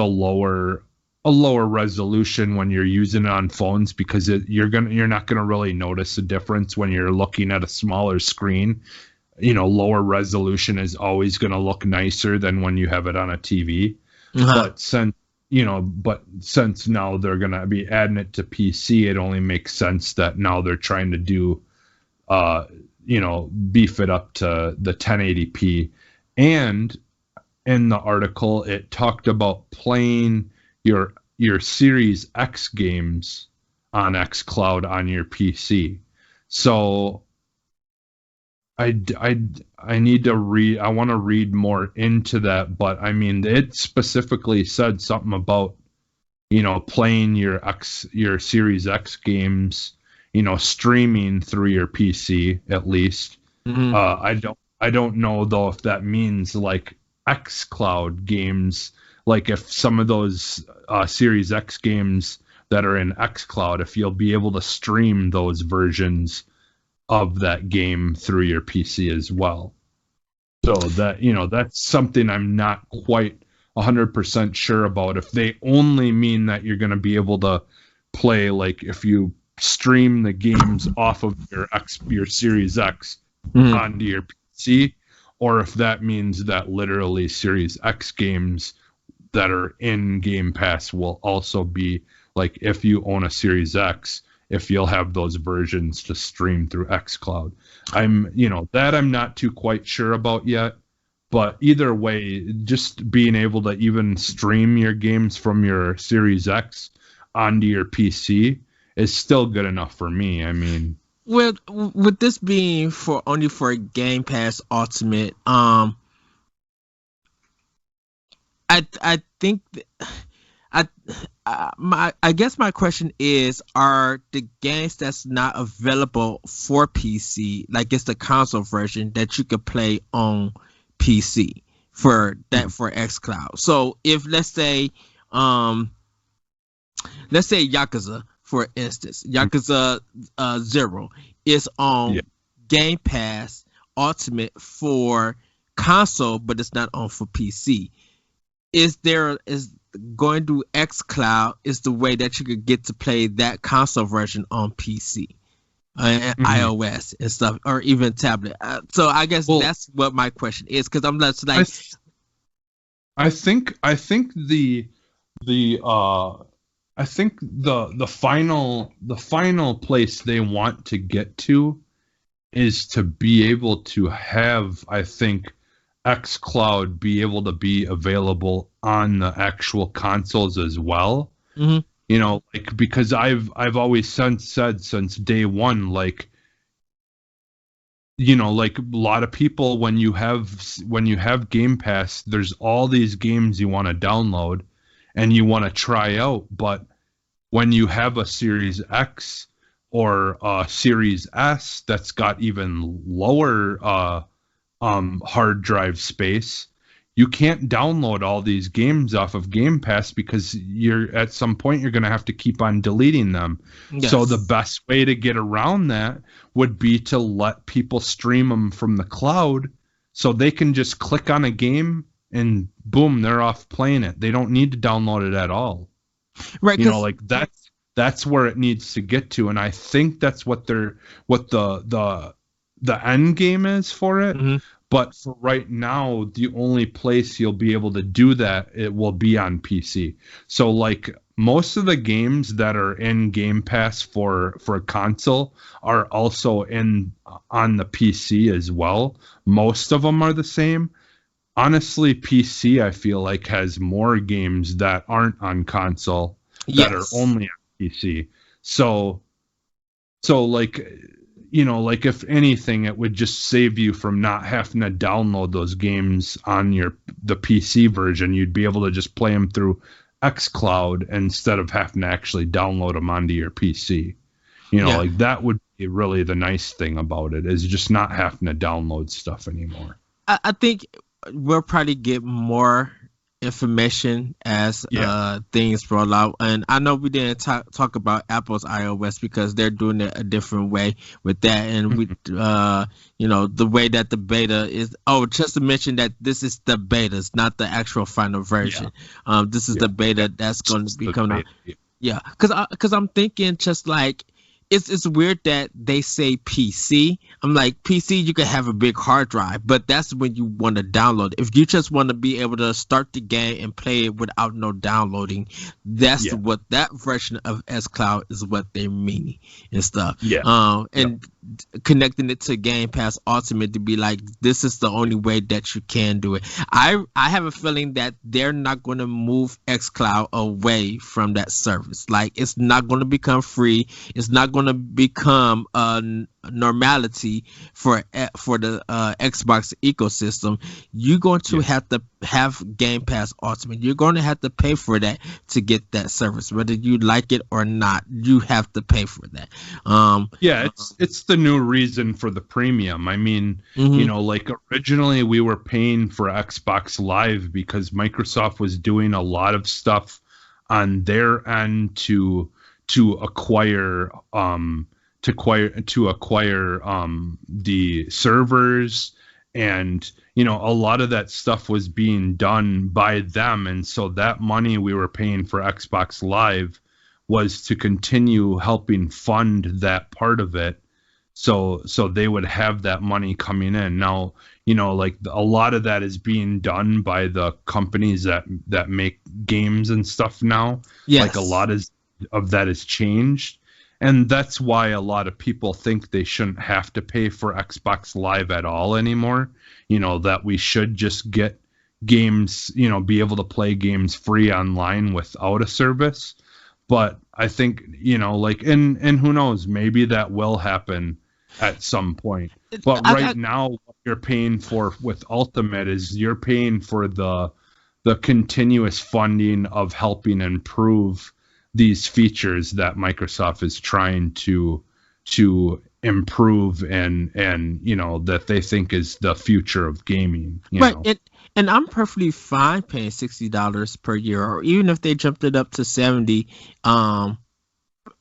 lower resolution when you're using it on phones, because you're not gonna really notice a difference when you're looking at a smaller screen. Lower resolution is always gonna look nicer than when you have it on a TV. Uh-huh. But since now they're gonna be adding it to PC, it only makes sense that now they're trying to do beef it up to the 1080p. And in the article, it talked about playing your Series X games on xCloud on your PC. So I need to read. I want to read more into that, but I mean, it specifically said something about playing your Series X games, streaming through your PC at least. Hmm. I don't know though if that means like xCloud games, like if some of those Series X games that are in xCloud, if you'll be able to stream those versions of that game through your PC as well. So that, that's something I'm not quite 100% sure about. If they only mean that you're going to be able to play, like if you stream the games off of your Series X onto your PC, or if that means that literally Series X games that are in Game Pass will also be, like, if you own a Series X, if you'll have those versions to stream through xCloud. I'm not too quite sure about yet, but either way, just being able to even stream your games from your Series X onto your PC is still good enough for me. I mean, with this being only for Game Pass Ultimate, I think I guess my question is, are the games that's not available for PC, like it's the console version that you could play on PC for xCloud? So if let's say Yakuza, for instance, Yakuza 0 is on Game Pass Ultimate for console, but it's not on for PC. Is going to xCloud is the way that you could get to play that console version on PC and iOS and stuff, or even tablet. So I guess that's what my question is, because I'm just like, I think the final place they want to get to is to be able to have, I think, xCloud be able to be available on the actual consoles as well. Like, because I've always said since day one, like, like a lot of people, when you have Game Pass, there's all these games you want to download and you want to try out, but when you have a Series X or a Series S that's got even lower hard drive space, you can't download all these games off of Game Pass, because at some point you're going to have to keep on deleting them. Yes. So the best way to get around that would be to let people stream them from the cloud, so they can just click on a game and boom, they're off playing it. They don't need to download it at all. Right. Like that's where it needs to get to, and I think that's what the end game is for it. But for right now, the only place you'll be able to do that, it will be on PC. So like most of the games that are in Game Pass for a console are also on the PC as well. Most of them are the same. Honestly, PC, I feel like, has more games that aren't on console that are only on PC. So like, like if anything, it would just save you from not having to download those games on the PC version. You'd be able to just play them through xCloud instead of having to actually download them onto your PC. Like that would be really the nice thing about it, is just not having to download stuff anymore. I think we'll probably get more information as things roll out, and I know we didn't talk about Apple's iOS because they're doing it a different way with that, and we the way that the beta is. Just to mention that this is the beta, it's not the actual final version. This is the beta that's going to be coming out. Because I'm thinking, just like, it's weird that they say PC. I'm like, PC, you can have a big hard drive, but that's when you want to download. If you just want to be able to start the game and play it without no downloading, that's what that version of xCloud is, what they're meaning and stuff. And connecting it to Game Pass Ultimate to be like, this is the only way that you can do it. I have a feeling that they're not going to move xCloud away from that service. Like, it's not going to become free. It's not going going to become normality for the Xbox ecosystem, you're going to have to have Game Pass Ultimate. You're going to have to pay for that to get that service, whether you like it or not. You have to pay for that. It's the new reason for the premium. I mean, like originally we were paying for Xbox Live because Microsoft was doing a lot of stuff on their end to acquire the servers, and a lot of that stuff was being done by them, and so that money we were paying for Xbox Live was to continue helping fund that part of it, so they would have that money coming in. Now, like a lot of that is being done by the companies that make games and stuff now. Yes. Like a lot of that has changed. And that's why a lot of people think they shouldn't have to pay for Xbox Live at all anymore. That we should just get games, be able to play games free online without a service. But I think, like, and who knows, maybe that will happen at some point. But right now, what you're paying for with Ultimate is you're paying for the continuous funding of helping improve these features that Microsoft is trying to improve and that they think is the future of gaming. Right. And I'm perfectly fine paying $60 per year, or even if they jumped it up to 70,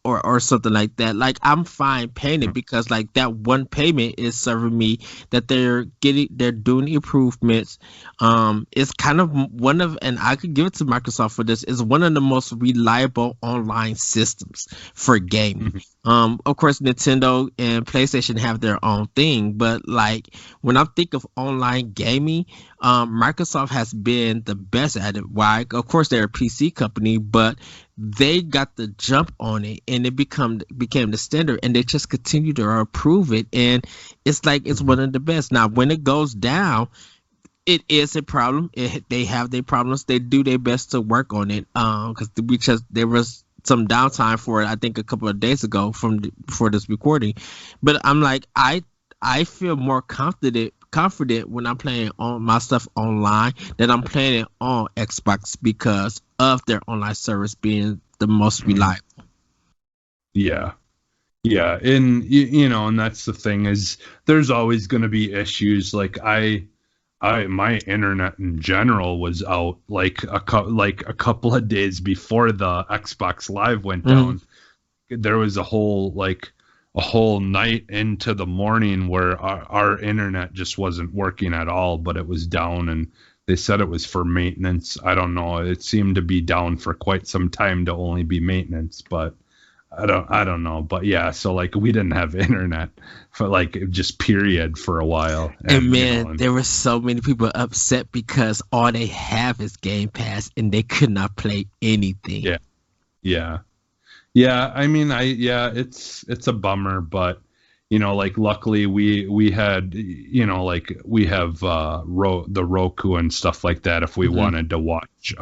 or something like that. Like, I'm fine paying it because like that one payment is serving me that they're doing improvements. It's kind of one of, and I could give it to Microsoft for this, is one of the most reliable online systems for gaming. Of course, Nintendo and PlayStation have their own thing, but like when I think of online gaming, Microsoft has been the best at it. Why? Of course, they're a PC company, but they got the jump on it, and it became the standard, and they just continue to improve it, and it's like it's one of the best. Now, when it goes down, it is a problem. They have their problems. They do their best to work on it. Because there was some downtime for it, I think a couple of days ago before this recording, but I'm like, I feel more confident when I'm playing on my stuff online than I'm playing it on Xbox because of their online service being the most reliable. Yeah, and and that's the thing, is there's always going to be issues. Like my internet in general was out like a couple of days before the Xbox Live went down. There was a whole night into the morning where our internet just wasn't working at all, but it was down, and they said it was for maintenance. I don't know. It seemed to be down for quite some time to only be maintenance, but I don't know. But yeah, so like we didn't have internet for like just period for a while. And man, there were so many people upset because all they have is Game Pass and they could not play anything. Yeah. I mean, it's a bummer, but like luckily we had, we have the Roku and stuff like that if we wanted to watch,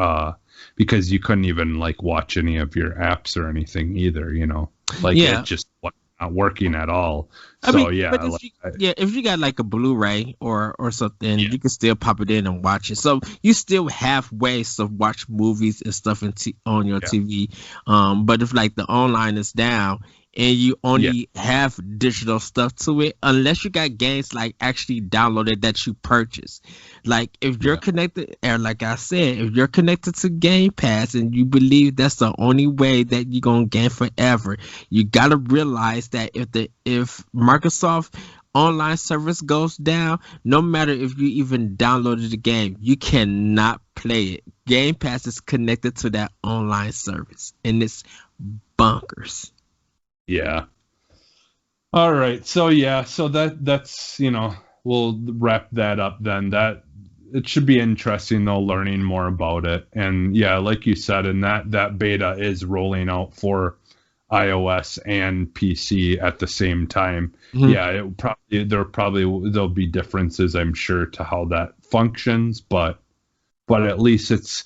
because you couldn't even like watch any of your apps or anything either, it just wasn't not working at all. So if you got like a Blu-ray or something, you can still pop it in and watch it. So you still have ways to watch movies and stuff on your TV. But if like the online is down and you only have digital stuff to it, unless you got games like actually downloaded that you purchase. Like if you're connected, or like I said, if you're connected to Game Pass and you believe that's the only way that you're gonna game forever, you gotta realize that if Microsoft online service goes down, no matter if you even downloaded the game, you cannot play it. Game Pass is connected to that online service, and it's bonkers. Yeah. All right. So that's we'll wrap that up then. That it should be interesting though, learning more about it. And like you said, and that beta is rolling out for iOS and PC at the same time. There'll be differences, I'm sure, to how that functions, but at least it's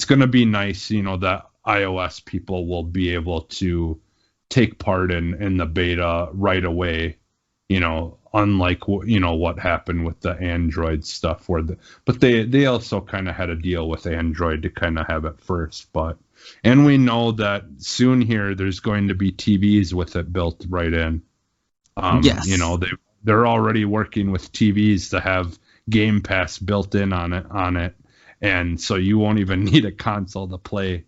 going to be nice, that iOS people will be able to take part in the beta right away, unlike what happened with the Android stuff but they also kind of had a deal with Android to kind of have it first. And we know that soon here there's going to be TVs with it built right in. Yes. They're already working with TVs to have Game Pass built in on it, and so you won't even need a console to play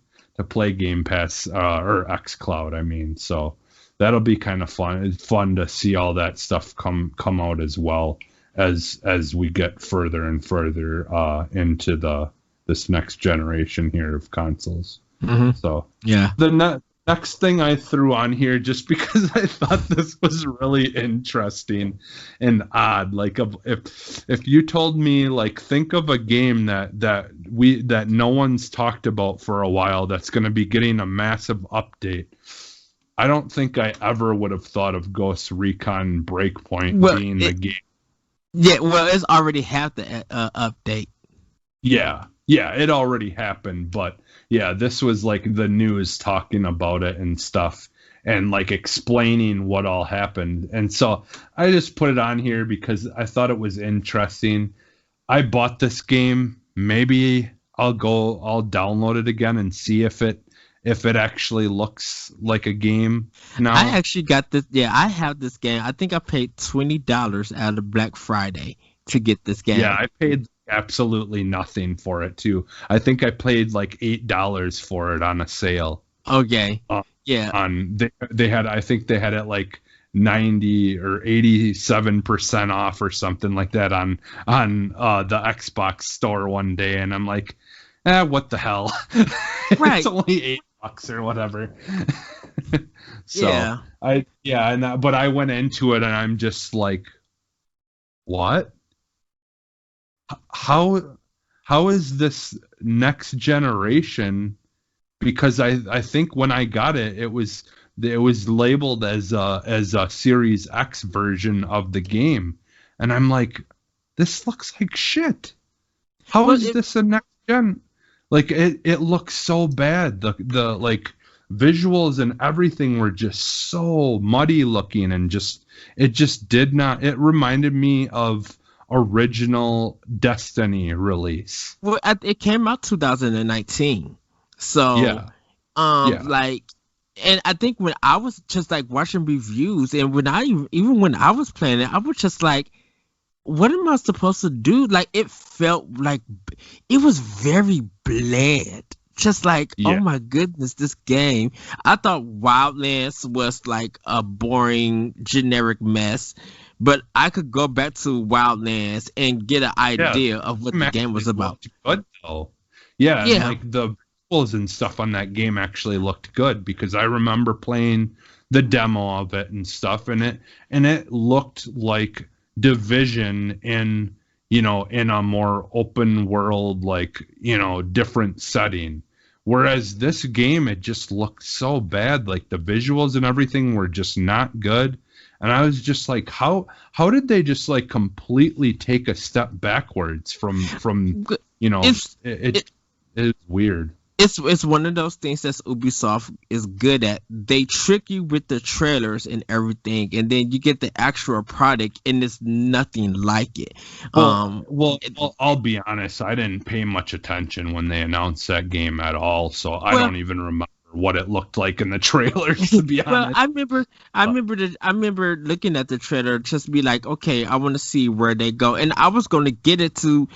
Game Pass or XCloud. I mean, so that'll be kind of fun. It's fun to see all that stuff come out as well as we get further and further into this next generation here of consoles. Mm-hmm. So yeah, the next thing I threw on here, just because I thought this was really interesting and odd. Like, if you told me, like, think of a game that no one's talked about for a while that's going to be getting a massive update, I don't think I ever would have thought of Ghost Recon Breakpoint being the game. Yeah, well, it's already had the update. Yeah, it already happened, but yeah, this was like the news talking about it and stuff and like explaining what all happened. And so I just put it on here because I thought it was interesting. I bought this game. Maybe I'll download it again and see if it actually looks like a game now. I actually got this. Yeah, I have this game. I think I paid $20 out of Black Friday to get this game. Yeah, I paid absolutely nothing for it too. I think I paid like $8 for it on a sale. Okay. Yeah. They had, I think they had it like 90 or 87% off or something like that on the Xbox store one day, and I'm like, what the hell? Right. It's only $8 or whatever. So yeah. but I went into it and I'm just like, what? How is this next generation? Because I think when I got it, it was labeled as a Series X version of the game, and I'm like, this looks like shit. How is this a next gen? Like, it looks so bad. The like visuals and everything were just so muddy looking, and it just did not. It reminded me of original Destiny release. Well, it came out 2019, so like, and I think when I was just like watching reviews, and when even when I was playing it, I was just like, what am I supposed to do? Like, it felt like it was very bland. Just like, oh my goodness, this game. I thought Wildlands was like a boring, generic mess. But I could go back to Wildlands and get an idea of what the game was about. Good though. Yeah. And like the visuals and stuff on that game actually looked good, because I remember playing the demo of it and stuff, and it looked like Division in a more open world, like, different setting. Whereas this game, it just looked so bad. Like, the visuals and everything were just not good. And I was just like, how did they just like completely take a step backwards from it's weird. It's one of those things that Ubisoft is good at. They trick you with the trailers and everything, and then you get the actual product and it's nothing like it. Well, I'll be honest, I didn't pay much attention when they announced that game at all, so I don't even remember what it looked like in the trailers, to be honest. Well, I remember looking at the trailer, just be like, okay, I want to see where they go, and I was going to get it to.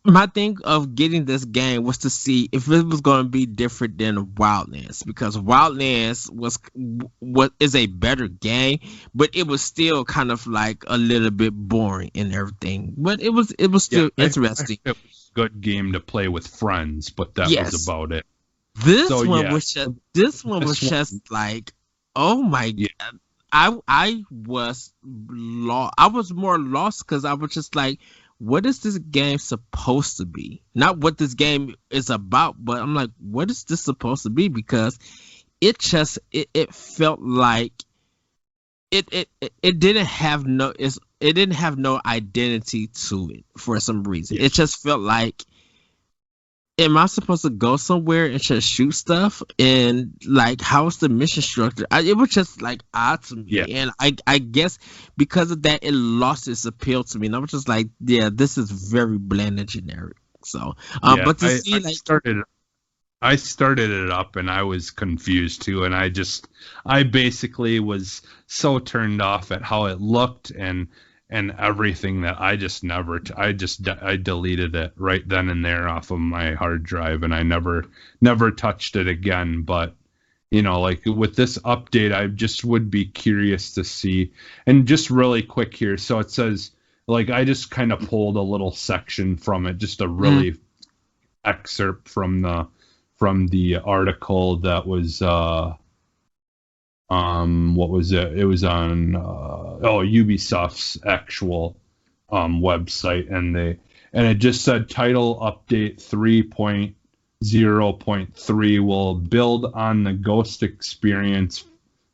My thing of getting this game was to see if it was going to be different than Wildlands, because Wildlands is a better game, but it was still kind of like a little bit boring and everything. But it was still interesting. It was a good game to play with friends, but that was about it. This one was just like, oh my god! I was lost. I was more lost because I was just like, what is this game supposed to be? Not what this game is about, but I'm like, what is this supposed to be? Because it felt like it didn't have no identity to it for some reason. It just felt like am I supposed to go somewhere and just shoot stuff? And like, how's the mission structure? It was just like odd to Yeah, me, and I guess because of that, it lost its appeal to me. And I was just like, yeah, this is very bland and generic. So, yeah. but to see like, I started it up and I was confused too, and I basically was so turned off at how it looked and everything that I just never I deleted it right then and there off of my hard drive, and I never touched it again. But like with this update, I just would be curious to see. And just really quick here, so it says, like, I just kind of pulled a little section from it, just a really excerpt from the article that was what was it? It was on Ubisoft's actual website, and it just said title update 3.0.3 will build on the Ghost experience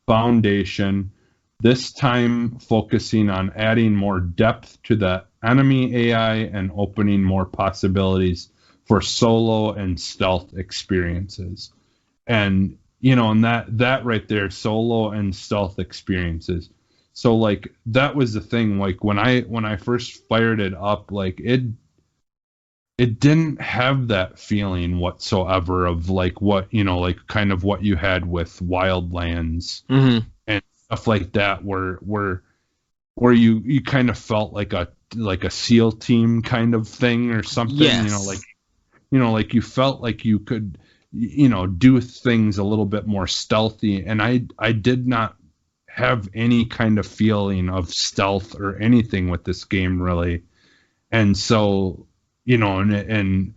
foundation, this time focusing on adding more depth to the enemy AI and opening more possibilities for solo and stealth experiences. And and that right there, solo and stealth experiences. So like that was the thing. Like when I first fired it up, like it didn't have that feeling whatsoever of like what like kind of what you had with Wildlands and stuff like that, where you kind of felt like a SEAL team kind of thing or something. yes, Like you felt like you could do things a little bit more stealthy, and I did not have any kind of feeling of stealth or anything with this game really. And so and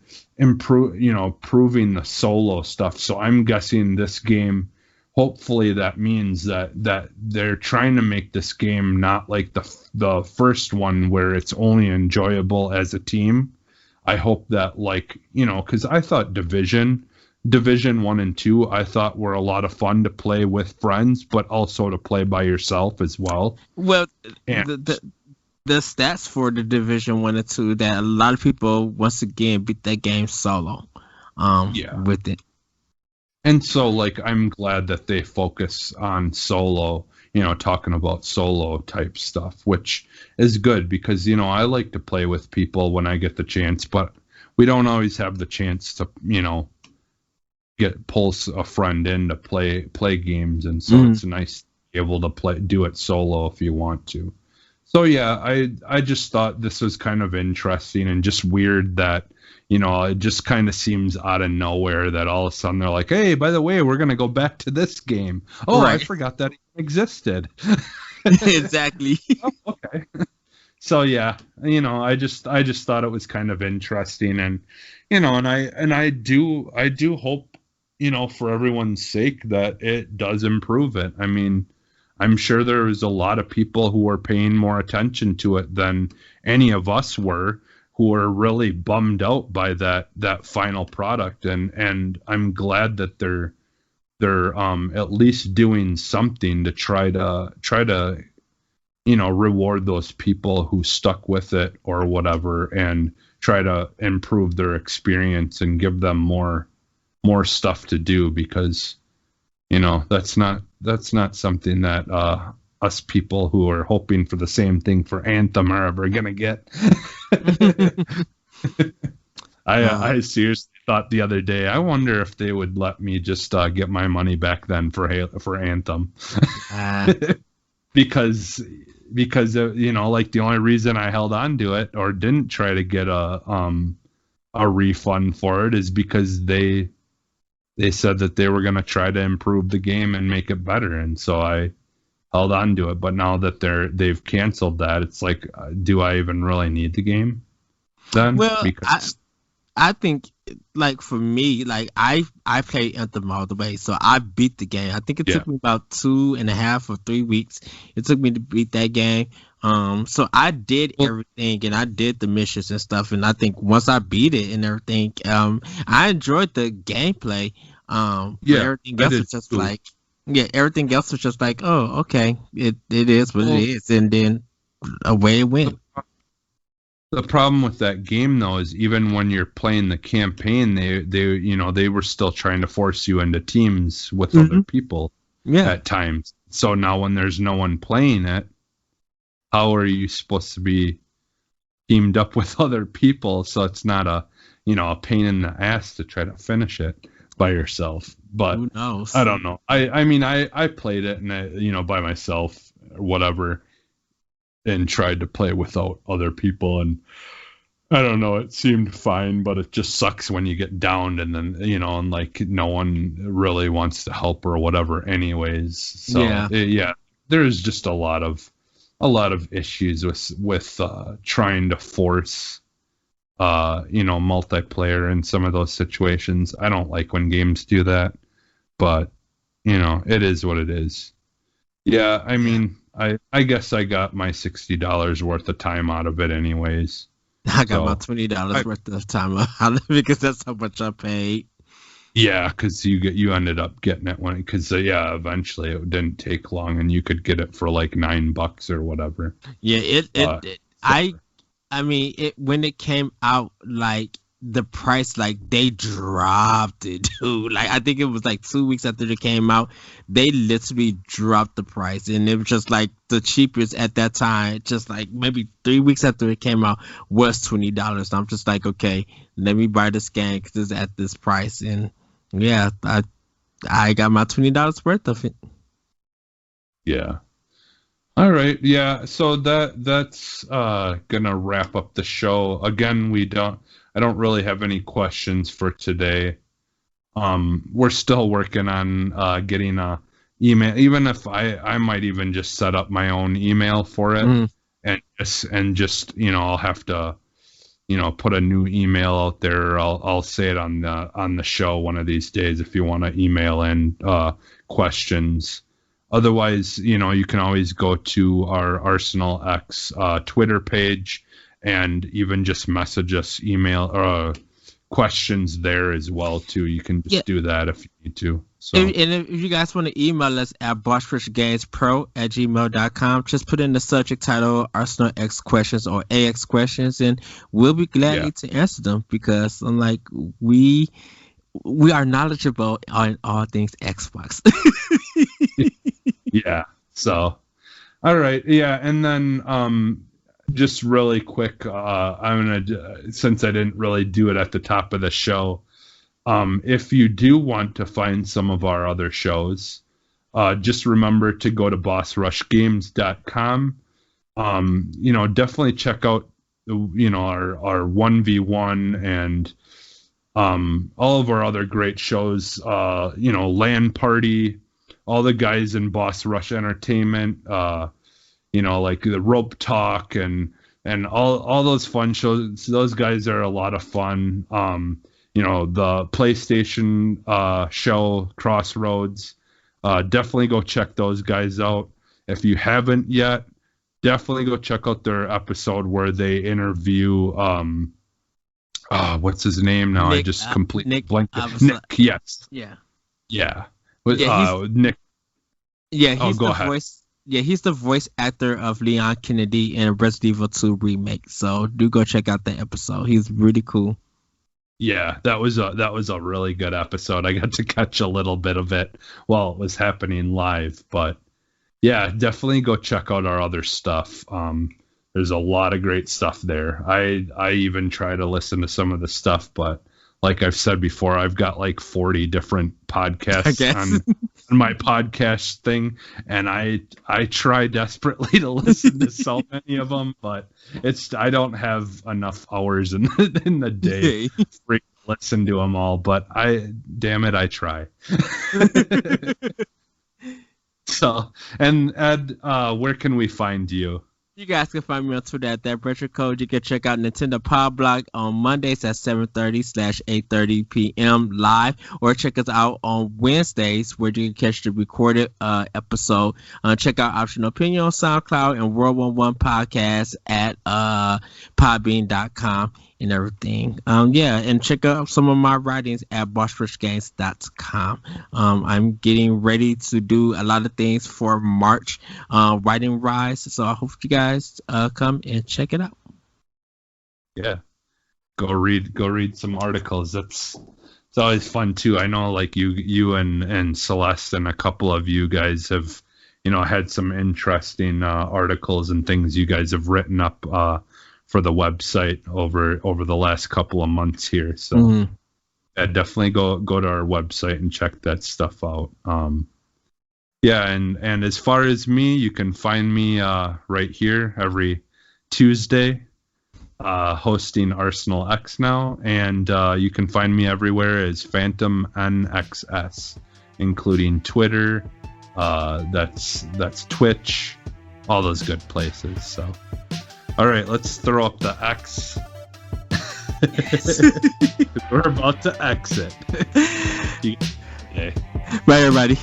proving the solo stuff. So I'm guessing this game, hopefully that means that they're trying to make this game not like the first one where it's only enjoyable as a team. I hope that, like, because I thought Division 1 and 2, I thought were a lot of fun to play with friends, but also to play by yourself as well. well, And the stats for the Division 1 and 2, that a lot of people once again beat that game solo. Yeah. With it. And so, like, I'm glad that they focus on solo, talking about solo type stuff, which is good because, I like to play with people when I get the chance, but we don't always have the chance to, pull a friend in to play games. And so it's nice to be able to do it solo if you want to. So yeah, I just thought this was kind of interesting and just weird that, it just kind of seems out of nowhere that all of a sudden they're like, hey, by the way, we're going to go back to this game. Oh, right. I forgot that it existed. Exactly. Oh, okay. So yeah, I just thought it was kind of interesting, and I do hope, for everyone's sake that it does improve it. I mean, I'm sure there's a lot of people who are paying more attention to it than any of us were, who are really bummed out by that final product, and I'm glad that they're at least doing something to try to reward those people who stuck with it or whatever, and try to improve their experience and give them more stuff to do, because that's not something that us people who are hoping for the same thing for Anthem are ever gonna get. I seriously thought the other day, I wonder if they would let me just get my money back then for Anthem. because like the only reason I held on to it or didn't try to get a refund for it is because they said that they were going to try to improve the game and make it better, and so I held on to it. But now that they've canceled that, it's like, do I even really need the game then? Well, because I think, like, for me, like, I played Anthem all the way, so I beat the game. I think it took me about 2.5 or 3 weeks. It took me to beat that game. So I did everything, and I did the missions and stuff. And I think once I beat it and everything, I enjoyed the gameplay. Everything else was just like, everything else was just like, oh, okay, it is what it is, and then away it went. The problem with that game though is even when you're playing the campaign, they were still trying to force you into teams with other people at times. So now when there's no one playing it, how are you supposed to be teamed up with other people? So it's not a pain in the ass to try to finish it by yourself. But who knows? I don't know. I mean, I played it and by myself or whatever, and tried to play without other people, and I don't know, it seemed fine, but it just sucks when you get downed and then and like no one really wants to help or whatever anyways. So there's just a lot of issues with trying to force multiplayer in some of those situations. I don't like when games do that, but it is what it is. Yeah, I mean, I guess I got my $60 worth of time out of it anyways. I got my $20 worth of time out of it because that's how much I paid. Yeah, because you ended up getting it because eventually it didn't take long and you could get it for like $9 or whatever. Yeah, I mean, when it came out, like the price, like they dropped it, dude. Like I think it was like 2 weeks after it came out, they literally dropped the price, and it was just like the cheapest at that time. Just like maybe 3 weeks after it came out was $20. I'm just like, okay, let me buy this game because it's at this price, and yeah, I got my $20 worth of it. Yeah. All right. Yeah. So that's gonna wrap up the show. Again, I don't really have any questions for today. We're still working on getting a email, even if I might even just set up my own email for it, and just I'll have to put a new email out there. I'll say it on the show one of these days if you want to email in questions. Otherwise, you can always go to our Arsenal X Twitter page and even just message us email questions there as well too. You can just do that if you need to. So if you guys want to email us at bossrushgamespro@gmail.com, just put in the subject title Arsenal X questions or AX questions, and we'll be glad to answer them because unlike we are knowledgeable on all things Xbox. Yeah. So, all right. Yeah. And then, just really quick, I'm gonna, since I didn't really do it at the top of the show, if you do want to find some of our other shows, just remember to go to bossrushgames.com. Definitely check out, our 1v1 and all of our other great shows, LAN Party, all the guys in Boss Rush Entertainment, like the Rope Talk and all those fun shows. Those guys are a lot of fun. The PlayStation show Crossroads. Definitely go check those guys out. If you haven't yet, definitely go check out their episode where they interview what's his name now? Nick, I just completely blanked. Nick, yes. Yeah. Yeah. Nick. Yeah, he's go the ahead. voice. Yeah, he's the voice actor of Leon Kennedy in Resident Evil 2 remake. So do go check out that episode. He's really cool. Yeah, that was a really good episode. I got to catch a little bit of it while it was happening live, but yeah, definitely go check out our other stuff. There's a lot of great stuff there. I even try to listen to some of the stuff, but like I've said before, I've got like 40 different podcasts on my podcast thing, and I try desperately to listen to so many of them, but I don't have enough hours in the day to listen to them all. But damn it, I try. So, and Ed, where can we find you? You guys can find me on Twitter at that retro code. You can check out Nintendo Pod Blog on Mondays at 7:30/8:30 p.m. live, or check us out on Wednesdays where you can catch the recorded episode. Check out Optional Opinion on SoundCloud and World 11 Podcast at podbean.com and everything. And check out some of my writings at bossrushgames.com. I'm getting ready to do a lot of things for March writing rise, so I hope you guys come and check it out. Yeah, go read some articles. That's it's always fun too. I know like you and Celeste and a couple of you guys have had some interesting articles and things you guys have written up for the website over the last couple of months here. So yeah, definitely go to our website and check that stuff out. Yeah, and as far as me, you can find me right here every Tuesday hosting Arsenal X now, and you can find me everywhere as Phantom NXS, including Twitter, that's Twitch, all those good places. So, all right, let's throw up the X. We're about to exit. Okay. Bye, everybody.